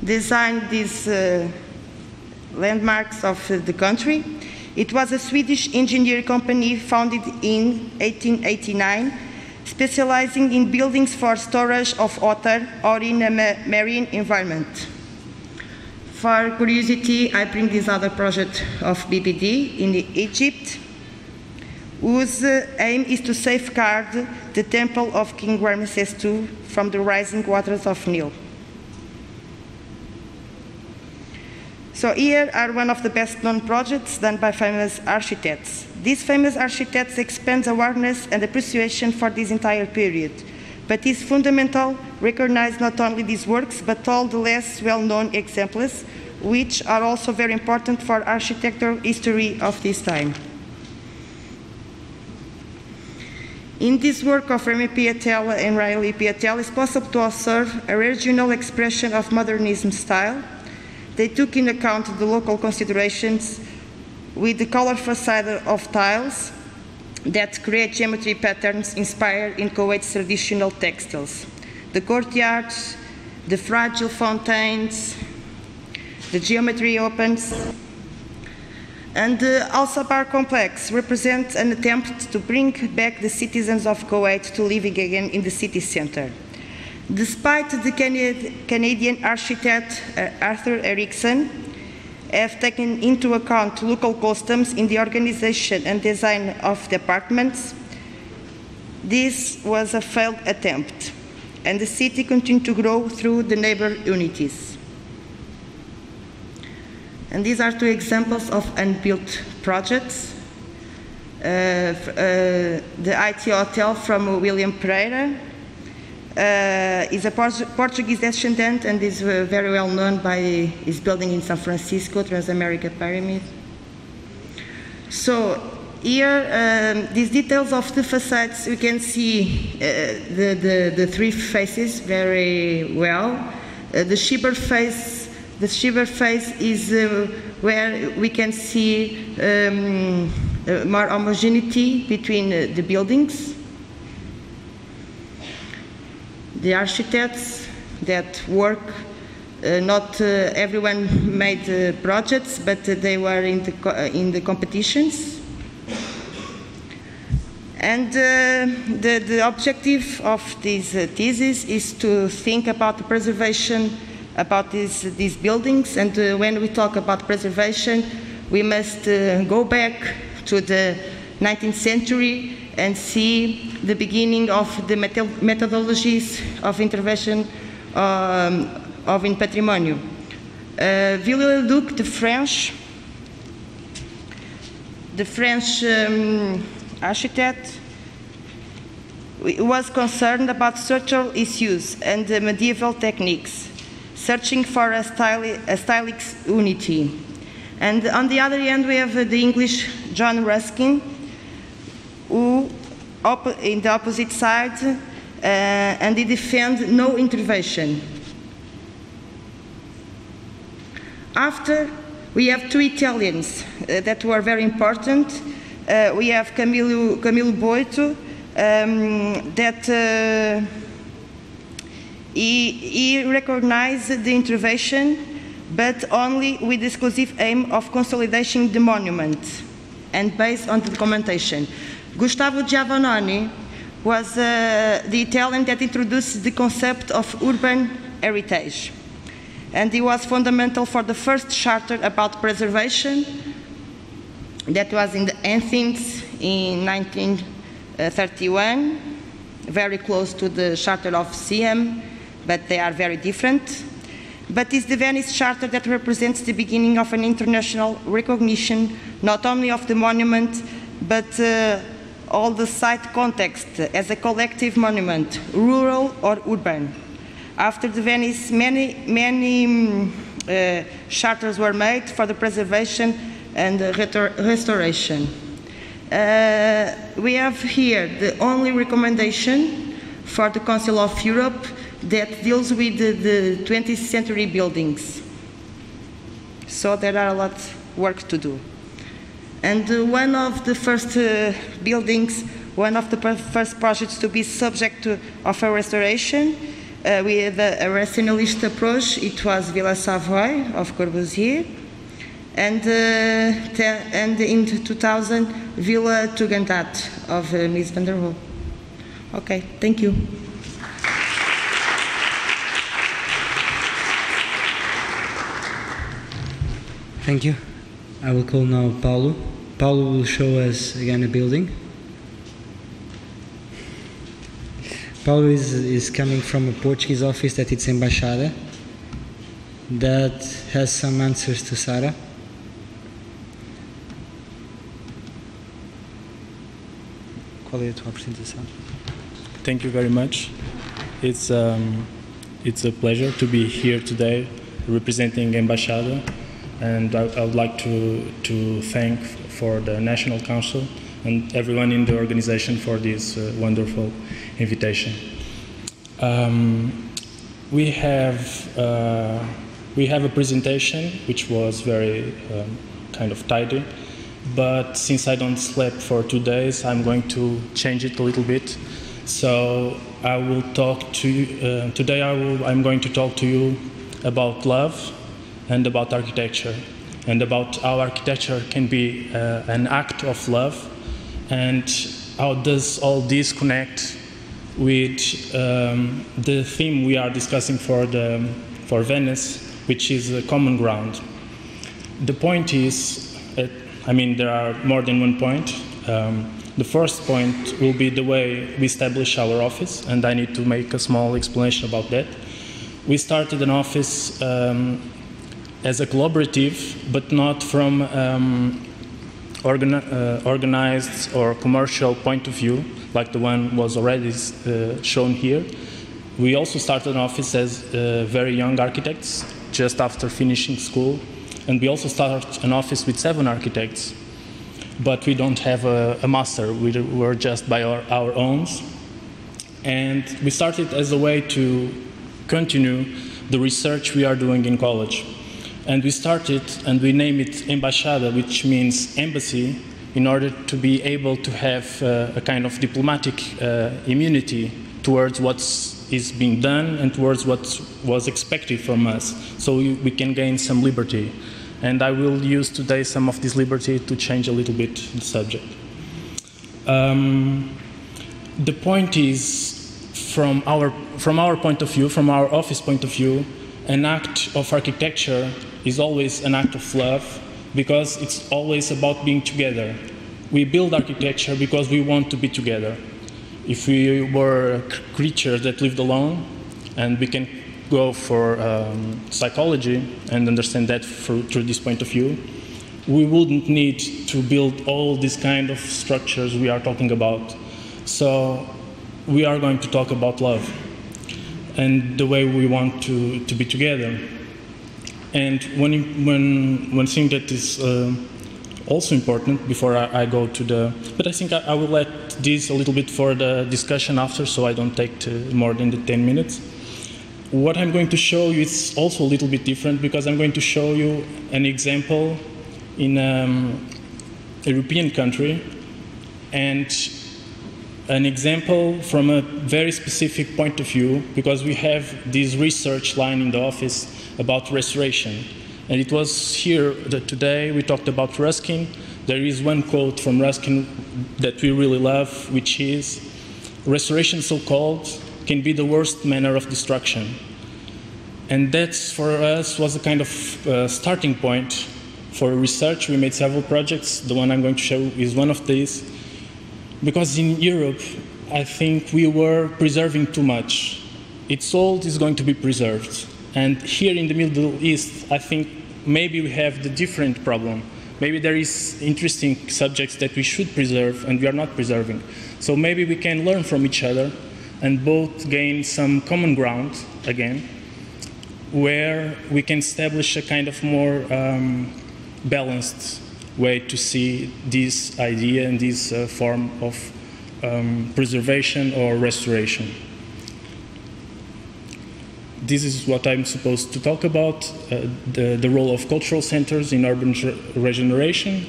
designed these landmarks of the country. It was a Swedish engineering company founded in 1889, specializing in buildings for storage of water or in a marine environment. For curiosity, I bring this other project of BBD in Egypt, whose aim is to safeguard the temple of King Ramesses II from the rising waters of Nile. So here are one of the best-known projects done by famous architects. These famous architects expand awareness and appreciation for this entire period, but it's fundamental to recognize not only these works, but all the less well-known examples, which are also very important for architectural history of this time. In this work of Remy Pietel and Riley Pietel, it's possible to observe a regional expression of modernism style. They took into account the local considerations with the color facade of tiles that create geometry patterns inspired in Kuwait's traditional textiles. The courtyards, the fragile fountains, the geometry opens, and the Al-Sabar complex represents an attempt to bring back the citizens of Kuwait to living again in the city center. Despite the Canadian architect Arthur Erickson have taken into account local customs in the organization and design of the apartments, this was a failed attempt, and the city continued to grow through the neighbor unities. And these are two examples of unbuilt projects. The IT Hotel from William Pereira is a Portuguese descendant and is very well known by his building in San Francisco, Transamerica Pyramid. So here, these details of the facades, you can see the three faces very well. The Schieber face is where we can see more homogeneity between the buildings. The architects that work, not everyone made projects, but they were in the competitions. And the objective of this thesis is to think about the preservation about these buildings. And when we talk about preservation, we must go back to the 19th century and see the beginning of the methodologies of intervention in patrimônio. Viollet-le-Duc, the French architect, was concerned about structural issues and medieval techniques, searching for a stylistic unity. And on the other hand, we have the English John Ruskin, who, in the opposite side, and he defends no intervention. After, we have two Italians that were very important. We have Camillo Boito, that he recognized the intervention, but only with the exclusive aim of consolidating the monument and based on the documentation. Gustavo Giovannoni was the Italian that introduced the concept of urban heritage, and he was fundamental for the first charter about preservation that was in the Athens in 1931, very close to the Charter of Siam, but they are very different. But it's the Venice Charter that represents the beginning of an international recognition, not only of the monument, but all the site context as a collective monument, rural or urban. After the Venice, many charters were made for the preservation and restoration. We have here the only recommendation for the Council of Europe that deals with the 20th century buildings. So there are a lot of work to do. And one of the first buildings, one of the first projects to be subject of a restoration, with a rationalist approach, it was Villa Savoy of Corbusier, and in 2000, Villa Tugendhat of Mies van der Rohe. Okay, thank you. Thank you. I will call now Paulo. Paulo will show us again a building. Paulo is coming from a Portuguese office that it's Embaixada, that has some answers to Sara. Qual é a tua apresentação? Thank you very much. It's a pleasure to be here today representing Embaixada, and I would like to thank for the National Council and everyone in the organization for this wonderful invitation. We have a presentation which was very kind of tidy, but since I don't sleep for 2 days, I'm going to change it a little bit. So I will talk to you, today I'm going to talk to you about love and about architecture, and about how architecture can be an act of love, and how does all this connect with the theme we are discussing for Venice, which is a common ground. The point is, there are more than one point. The first point will be the way we establish our office, and I need to make a small explanation about that. We started an office as a collaborative, but not from organized or commercial point of view, like the one was already shown here. We also started an office as very young architects, just after finishing school, and we also started an office with 7 architects, but we don't have a master. We're just by our own, and we started as a way to continue the research we are doing in college. And we started, and we named it Embaixada, which means embassy, in order to be able to have a kind of diplomatic immunity towards what is being done and towards what was expected from us, so we can gain some liberty. And I will use today some of this liberty to change a little bit the subject. The point is, from our point of view, from our office point of view, an act of architecture is always an act of love, because it's always about being together. We build architecture because we want to be together. If we were creatures that lived alone, and we can go for psychology and understand that through this point of view, we wouldn't need to build all these kind of structures we are talking about. So we are going to talk about love and the way we want to be together. And one thing that is also important before I go to the, but I think I will let this a little bit for the discussion after, so I don't take more than the 10 minutes. What I'm going to show you is also a little bit different, because I'm going to show you an example in a European country, and an example from a very specific point of view, because we have this research line in the office about restoration. And it was here that today we talked about Ruskin. There is one quote from Ruskin that we really love, which is, "Restoration so-called can be the worst manner of destruction." And that's, for us, was a kind of starting point for research. We made several projects. The one I'm going to show is one of these. Because in Europe, I think we were preserving too much. It's old, is going to be preserved. And here in the Middle East, I think maybe we have the different problem. Maybe there is interesting subjects that we should preserve and we are not preserving. So maybe we can learn from each other and both gain some common ground again, where we can establish a kind of more balanced way to see this idea and this form of preservation or restoration. This is what I'm supposed to talk about, the role of cultural centers in urban regeneration.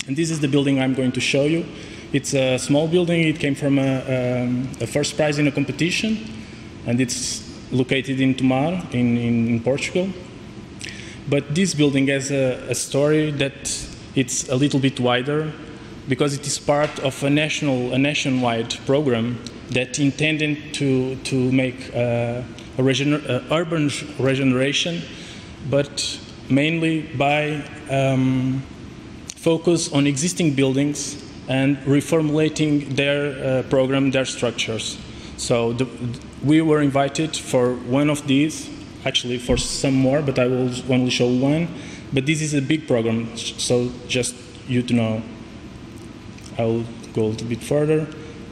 And this is the building I'm going to show you. It's a small building. It came from a first prize in a competition, and it's located in Tomar in Portugal. But this building has a story that it's a little bit wider, because it is part of a nationwide program that intended to make urban regeneration, but mainly by focus on existing buildings and reformulating their program, their structures. So we were invited for one of these, actually for some more, but I will only show one. But this is a big program, so just you to know. I will go a little bit further.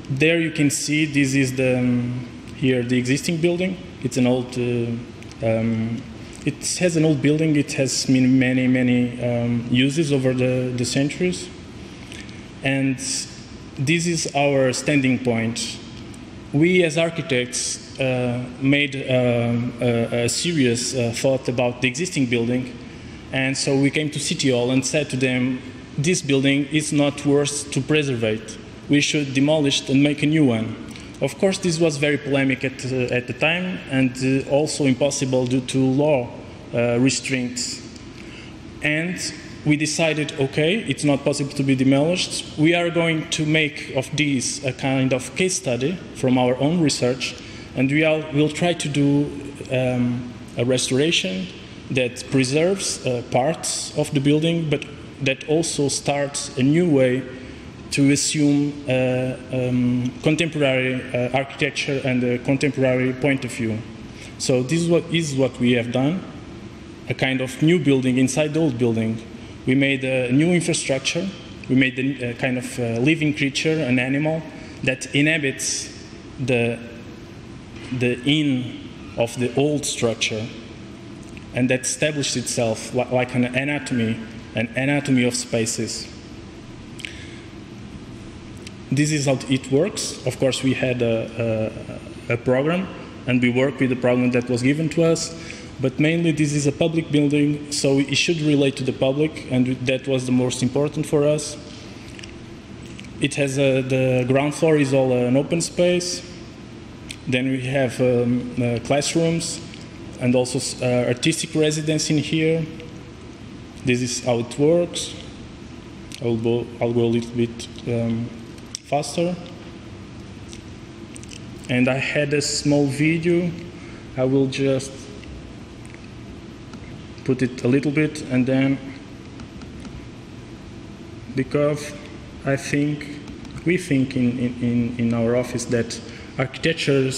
There you can see this is here the existing building. It's an old. It has an old building. It has many uses over the centuries, and this is our standing point. We as architects made a serious thought about the existing building, and so we came to City Hall and said to them, this building is not worth to preserve. We should demolish it and make a new one. Of course, this was very polemic at the time, and also impossible due to law restraints. And we decided, okay, it's not possible to be demolished. We are going to make of this a kind of case study from our own research, and we'll try to do a restoration that preserves parts of the building, but that also starts a new way to assume contemporary architecture and a contemporary point of view. So this is what we have done, a kind of new building inside the old building. We made a new infrastructure. We made a kind of living creature, an animal, that inhabits the in of the old structure, and that established itself like an anatomy of spaces. This is how it works. Of course, we had a program, and we worked with the program that was given to us, but mainly this is a public building, so it should relate to the public, and that was the most important for us. It has the ground floor is all an open space. Then we have classrooms and also artistic residence in here. This is how it works. I'll go a little bit faster. And I had a small video. I will just put it a little bit, and then, because we think in our office that architecture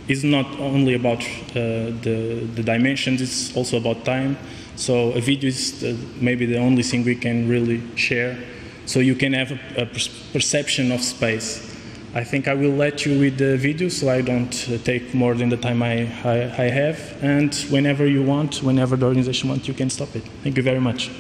is not only about the dimensions, it's also about time. So a video is maybe the only thing we can really share, so you can have a perception of space. I think I will let you with the video, so I don't take more than the time I have. And whenever you want, whenever the organization wants, you can stop it. Thank you very much.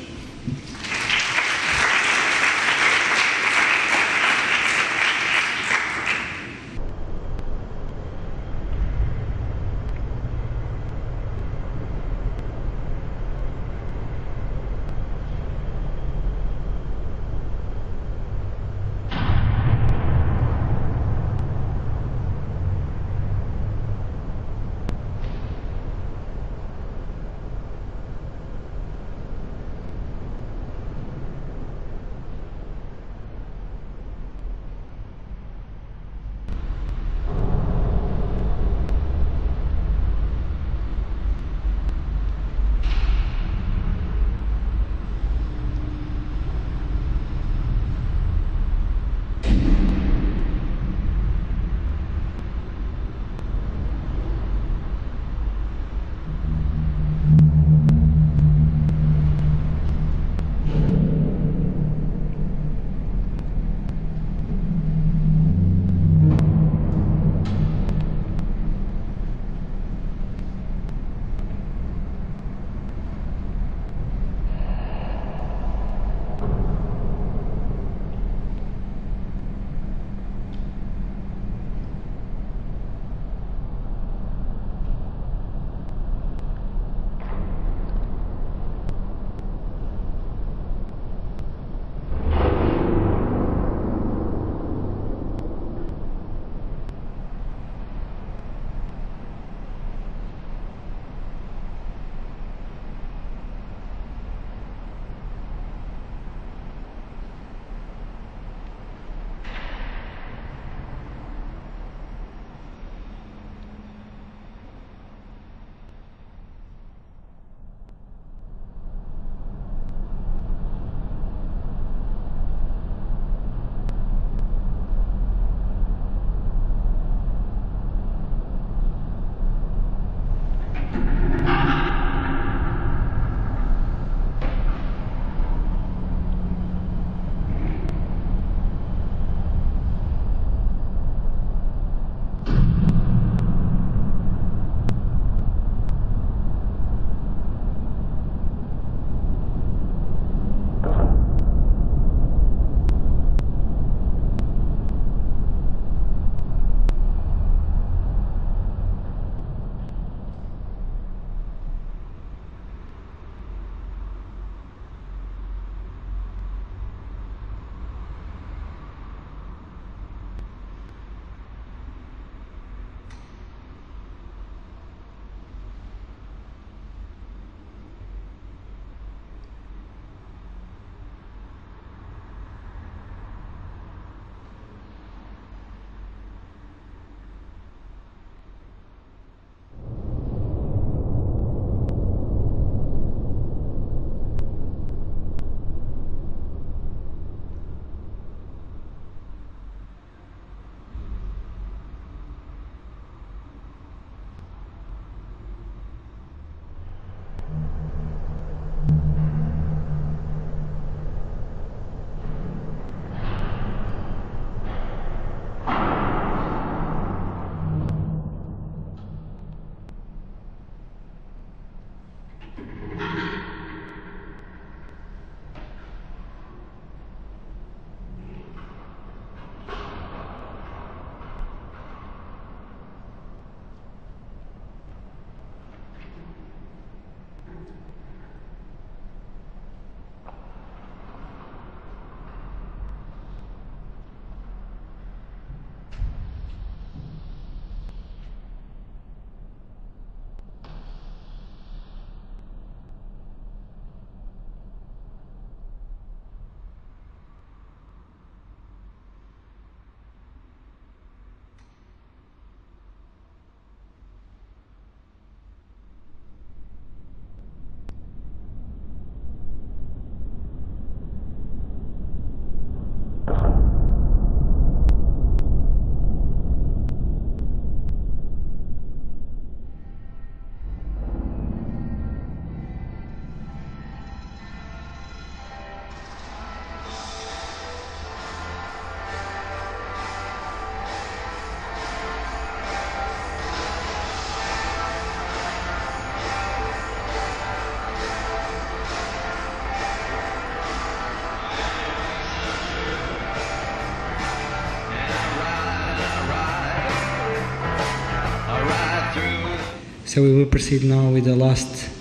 So we will proceed now with the last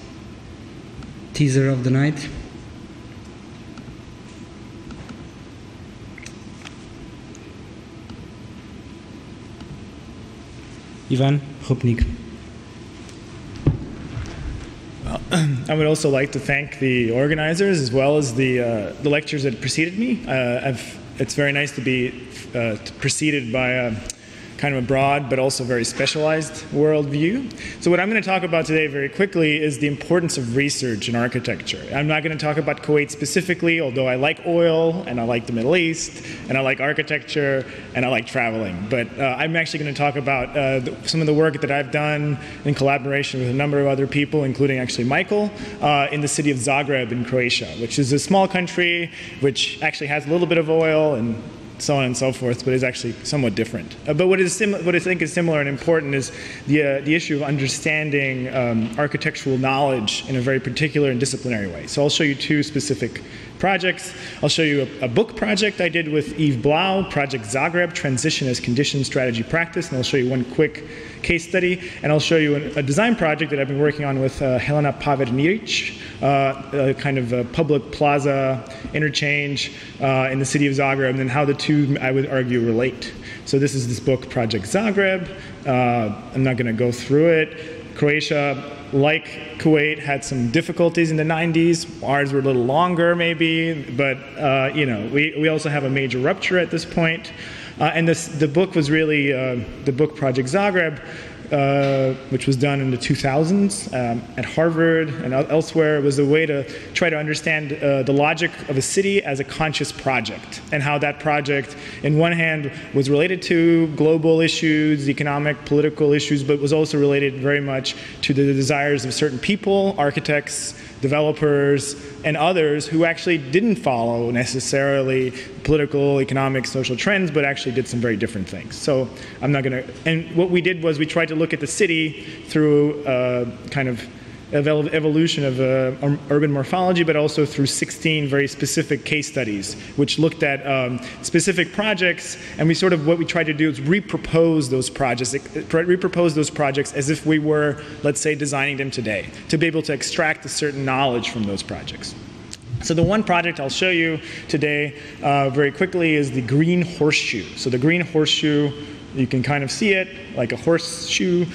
teaser of the night. Ivan Hopnik. Well, I would also like to thank the organizers as well as the lectures that preceded me. It's very nice to be preceded by a kind of a broad but also very specialized worldview. So what I'm going to talk about today very quickly is the importance of research in architecture. I'm not going to talk about Kuwait specifically, although I like oil and I like the Middle East and I like architecture and I like traveling. But I'm actually going to talk about some of the work that I've done in collaboration with a number of other people, including actually Michael, in the city of Zagreb in Croatia, which is a small country which actually has a little bit of oil and so on and so forth, but is actually somewhat different. But what I think is similar and important is the issue of understanding architectural knowledge in a very particular and disciplinary way. So I'll show you two specific projects. I'll show you a book project I did with Yves Blau, Project Zagreb, Transition as Condition, Strategy, Practice, and I'll show you one quick case study, and I'll show you a design project that I've been working on with Helena Paverniric, a kind of a public plaza interchange in the city of Zagreb, and then how the two, I would argue, relate. So this is this book, Project Zagreb. I'm not going to go through it. Croatia, like Kuwait, had some difficulties in the 90s. Ours were a little longer, maybe, but we also have a major rupture at this point. And the book was really the book Project Zagreb, which was done in the 2000s at Harvard and elsewhere. It was a way to try to understand the logic of a city as a conscious project, and how that project, in one hand, was related to global issues, economic, political issues, but was also related very much to the desires of certain people, architects, developers, and others who actually didn't follow necessarily political, economic, social trends, but actually did some very different things. So I'm not going to, and what we did was we tried to look at the city through kind of evolution of urban morphology, but also through 16 very specific case studies, which looked at specific projects, and what we tried to do is repropose those projects as if we were, let's say, designing them today, to be able to extract a certain knowledge from those projects. So the one project I'll show you today very quickly is the Green Horseshoe. So the Green Horseshoe, you can kind of see it like a horseshoe,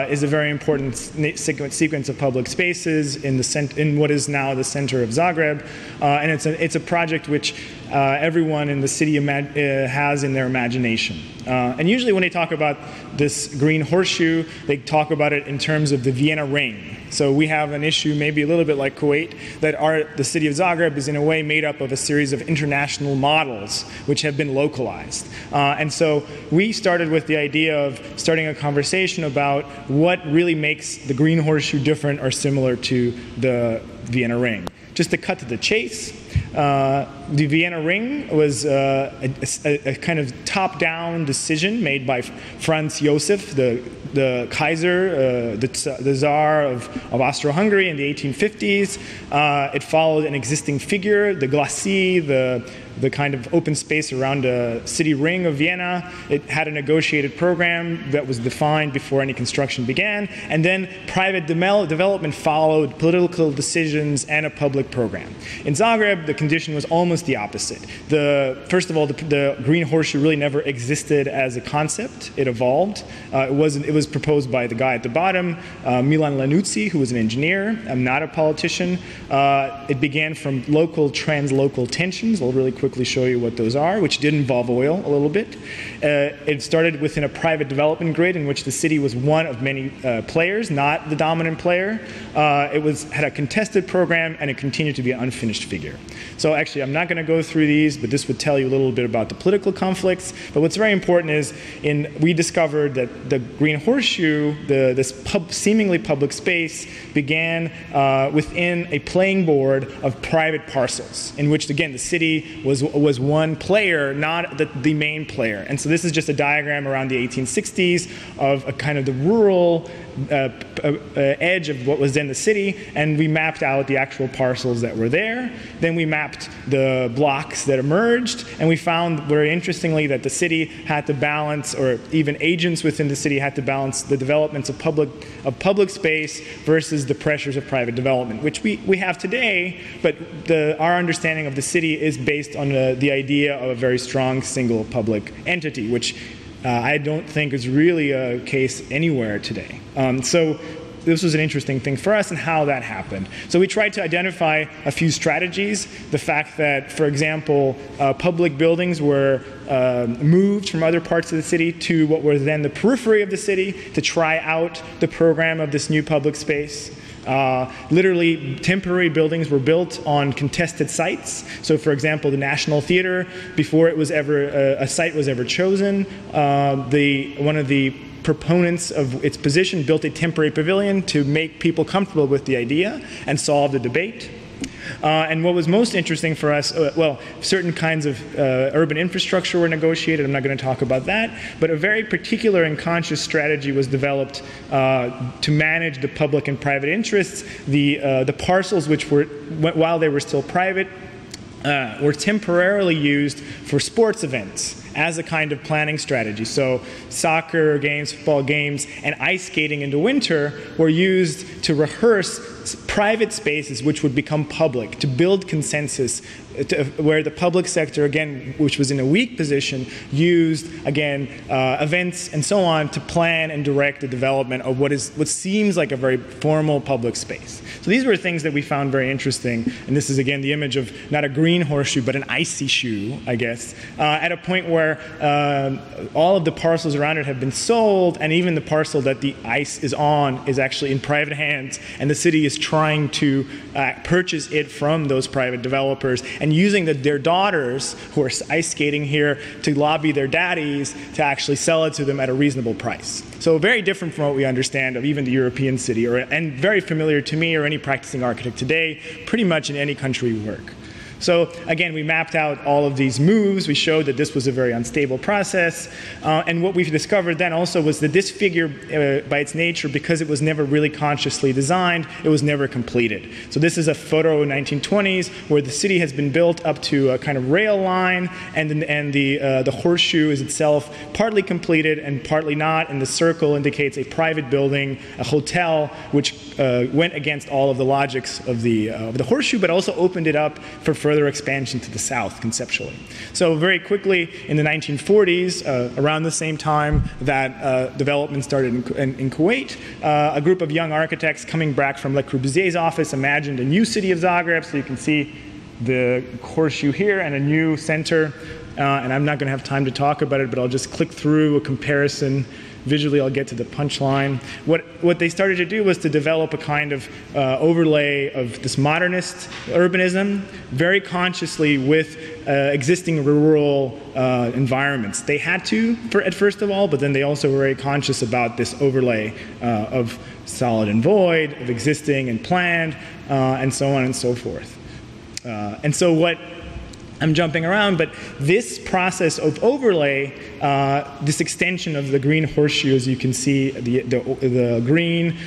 is a very important sequence of public spaces in what is now the center of Zagreb, and it's a project which everyone in the city has in their imagination. And usually when they talk about this Green Horseshoe, they talk about it in terms of the Vienna Ring. So we have an issue maybe a little bit like Kuwait, that the city of Zagreb is in a way made up of a series of international models which have been localized. And so we started with the idea of starting a conversation about what really makes the Green Horseshoe different or similar to the Vienna Ring. Just to cut to the chase, the Vienna Ring was a kind of top-down decision made by Franz Josef, the Kaiser, the Tsar of Austro-Hungary in the 1850s. It followed an existing figure, the glacis, the kind of open space around the city ring of Vienna. It had a negotiated program that was defined before any construction began, and then private development followed, political decisions, and a public program. In Zagreb, the condition was almost the opposite. First of all, the Green Horseshoe really never existed as a concept. It evolved. It was proposed by the guy at the bottom, Milan Lanuzzi, who was an engineer. I'm not a politician. It began from translocal tensions. I'll really quickly show you what those are, which did involve oil a little bit. It started within a private development grid in which the city was one of many players, not the dominant player. It had a contested program, and it continued to be an unfinished figure. So actually, I'm not going to go through these, but this would tell you a little bit about the political conflicts. But what's very important is we discovered that the Green Horseshoe, this seemingly public space, began within a playing board of private parcels, in which, again, the city was was one player, not the main player. And so this is just a diagram around the 1860s of a kind of the rural edge of what was then the city, and we mapped out the actual parcels that were there. Then we mapped the blocks that emerged, and we found very interestingly that the city had to balance, or even agents within the city had to balance the developments of public space versus the pressures of private development, which we have today, but our understanding of the city is based on the idea of a very strong single public entity, which I don't think is really a case anywhere today. So this was an interesting thing for us and how that happened. So we tried to identify a few strategies. The fact that, for example, public buildings were moved from other parts of the city to what were then the periphery of the city to try out the program of this new public space. Literally, temporary buildings were built on contested sites. So, for example, the National Theater, before it was ever a site was ever chosen, one of the proponents of its position built a temporary pavilion to make people comfortable with the idea and solve the debate. And what was most interesting for us, well, certain kinds of urban infrastructure were negotiated. I'm not going to talk about that. But a very particular and conscious strategy was developed to manage the public and private interests. The parcels, which were, while they were still private, were temporarily used for sports events as a kind of planning strategy. So soccer games, football games, and ice skating in the winter were used to rehearse private spaces which would become public, to build consensus, where the public sector, again, which was in a weak position, used, again, events and so on to plan and direct the development of what seems like a very formal public space. So these were things that we found very interesting, and this is, again, the image of not a green horseshoe, but an icy shoe, I guess, at a point where all of the parcels around it have been sold, and even the parcel that the ice is on is actually in private hands, and the city is trying to purchase it from those private developers, and using their daughters, who are ice skating here, to lobby their daddies to actually sell it to them at a reasonable price. So very different from what we understand of even the European city, and very familiar to me or any practicing architect today, pretty much in any country we work. So again, we mapped out all of these moves. We showed that this was a very unstable process. And what we've discovered then also was that this figure, by its nature, because it was never really consciously designed, it was never completed. So this is a photo in the 1920s where the city has been built up to a kind of rail line, and the horseshoe is itself partly completed and partly not, and the circle indicates a private building, a hotel, which went against all of the logics of the horseshoe, but also opened it up for further expansion to the south, conceptually. So very quickly, in the 1940s, around the same time that development started in Kuwait, a group of young architects coming back from Le Corbusier's office imagined a new city of Zagreb. So you can see the horseshoe here and a new center. And I'm not going to have time to talk about it, but I'll just click through a comparison. Visually, I'll get to the punchline. What they started to do was to develop a kind of overlay of this modernist urbanism, very consciously with existing rural environments. They had to, at first of all, but then they also were very conscious about this overlay of solid and void, of existing and planned, and so on and so forth. And so what I'm jumping around, but this process of overlay, this extension of the green horseshoe, as you can see, the green,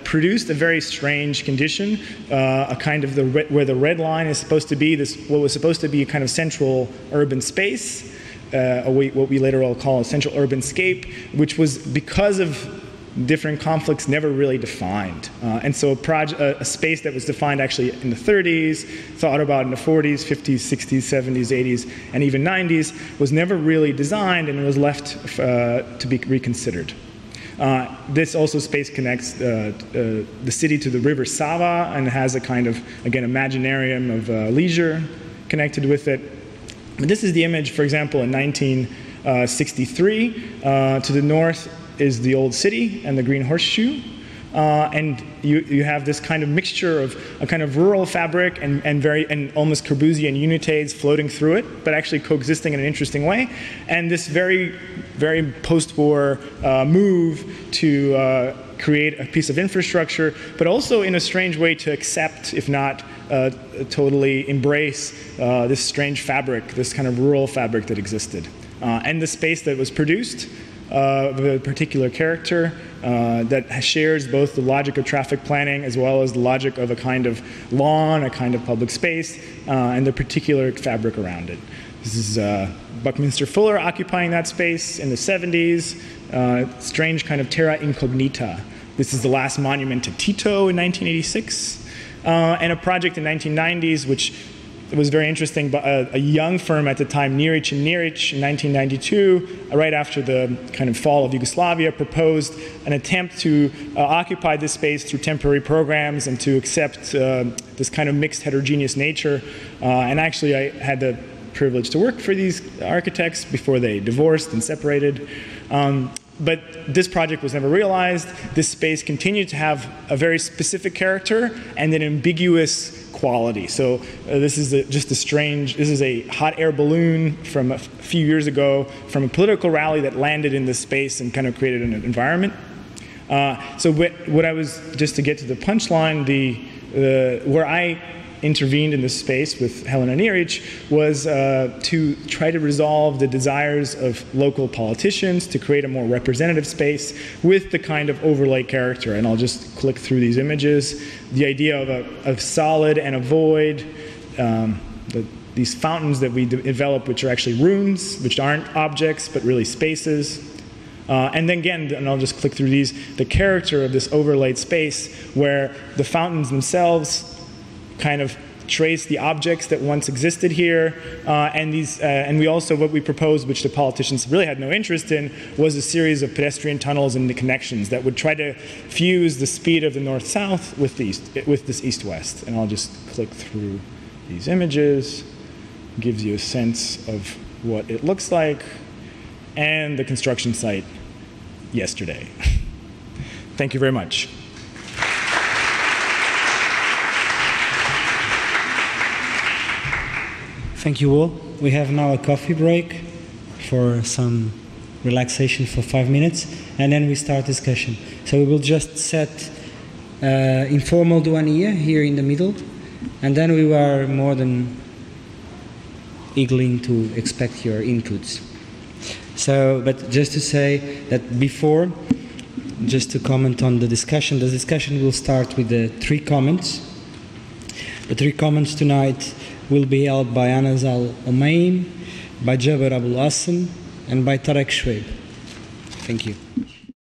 produced a very strange condition, a kind of where the red line is supposed to be what was supposed to be a kind of central urban space, what we later will call a central urban scape, which was, because of different conflicts, never really defined. And so a space that was defined actually in the 30s, thought about in the 40s, 50s, 60s, 70s, 80s, and even 90s, was never really designed, and it was left to be reconsidered. This also space connects the city to the river Sava, and has a kind of, again, imaginarium of leisure connected with it. But this is the image, for example, in 1963. To the north is the old city and the green horseshoe. And you have this kind of mixture of a kind of rural fabric and almost Corbusian unités floating through it, but actually coexisting in an interesting way. And this very, very post-war move to create a piece of infrastructure, but also in a strange way to accept, if not totally embrace this strange fabric, this kind of rural fabric that existed. And the space that was produced of a particular character that shares both the logic of traffic planning as well as the logic of a kind of lawn, a kind of public space, and the particular fabric around it. This is Buckminster Fuller occupying that space in the 70s, strange kind of terra incognita. This is the last monument to Tito in 1986, and a project in the 1990s which was very interesting. But a young firm at the time, Niric and Niric, in 1992, right after the kind of fall of Yugoslavia, proposed an attempt to occupy this space through temporary programs and to accept this kind of mixed heterogeneous nature. And actually, I had the privilege to work for these architects before they divorced and separated. But this project was never realized. This space continued to have a very specific character and an ambiguous quality. So this is this is a hot air balloon from a few years ago from a political rally that landed in this space and kind of created an environment. So what I was, just to get to the punchline, where I intervened in this space with Helena Niric was to try to resolve the desires of local politicians to create a more representative space with the kind of overlay character. And I'll just click through these images. The idea of a solid and a void, these fountains that we develop, which are actually runes, which aren't objects, but really spaces. And then again, and I'll just click through these, the character of this overlaid space where the fountains themselves kind of trace the objects that once existed here, and we also, what we proposed, which the politicians really had no interest in, was a series of pedestrian tunnels and the connections that would try to fuse the speed of the north-south with this east-west. And I'll just click through these images. It gives you a sense of what it looks like, and the construction site yesterday. Thank you very much. Thank you all. We have now a coffee break for some relaxation for 5 minutes, and then we start discussion. So we will just set informal douanier here in the middle, and then we are more than eager to expect your inputs. So, but just to say that before, just to comment on the discussion will start with the 3 comments. The 3 comments tonight will be held by Anas Al-Omain, by Jaber Abul Hassan, and by Tarek Shweib. Thank you.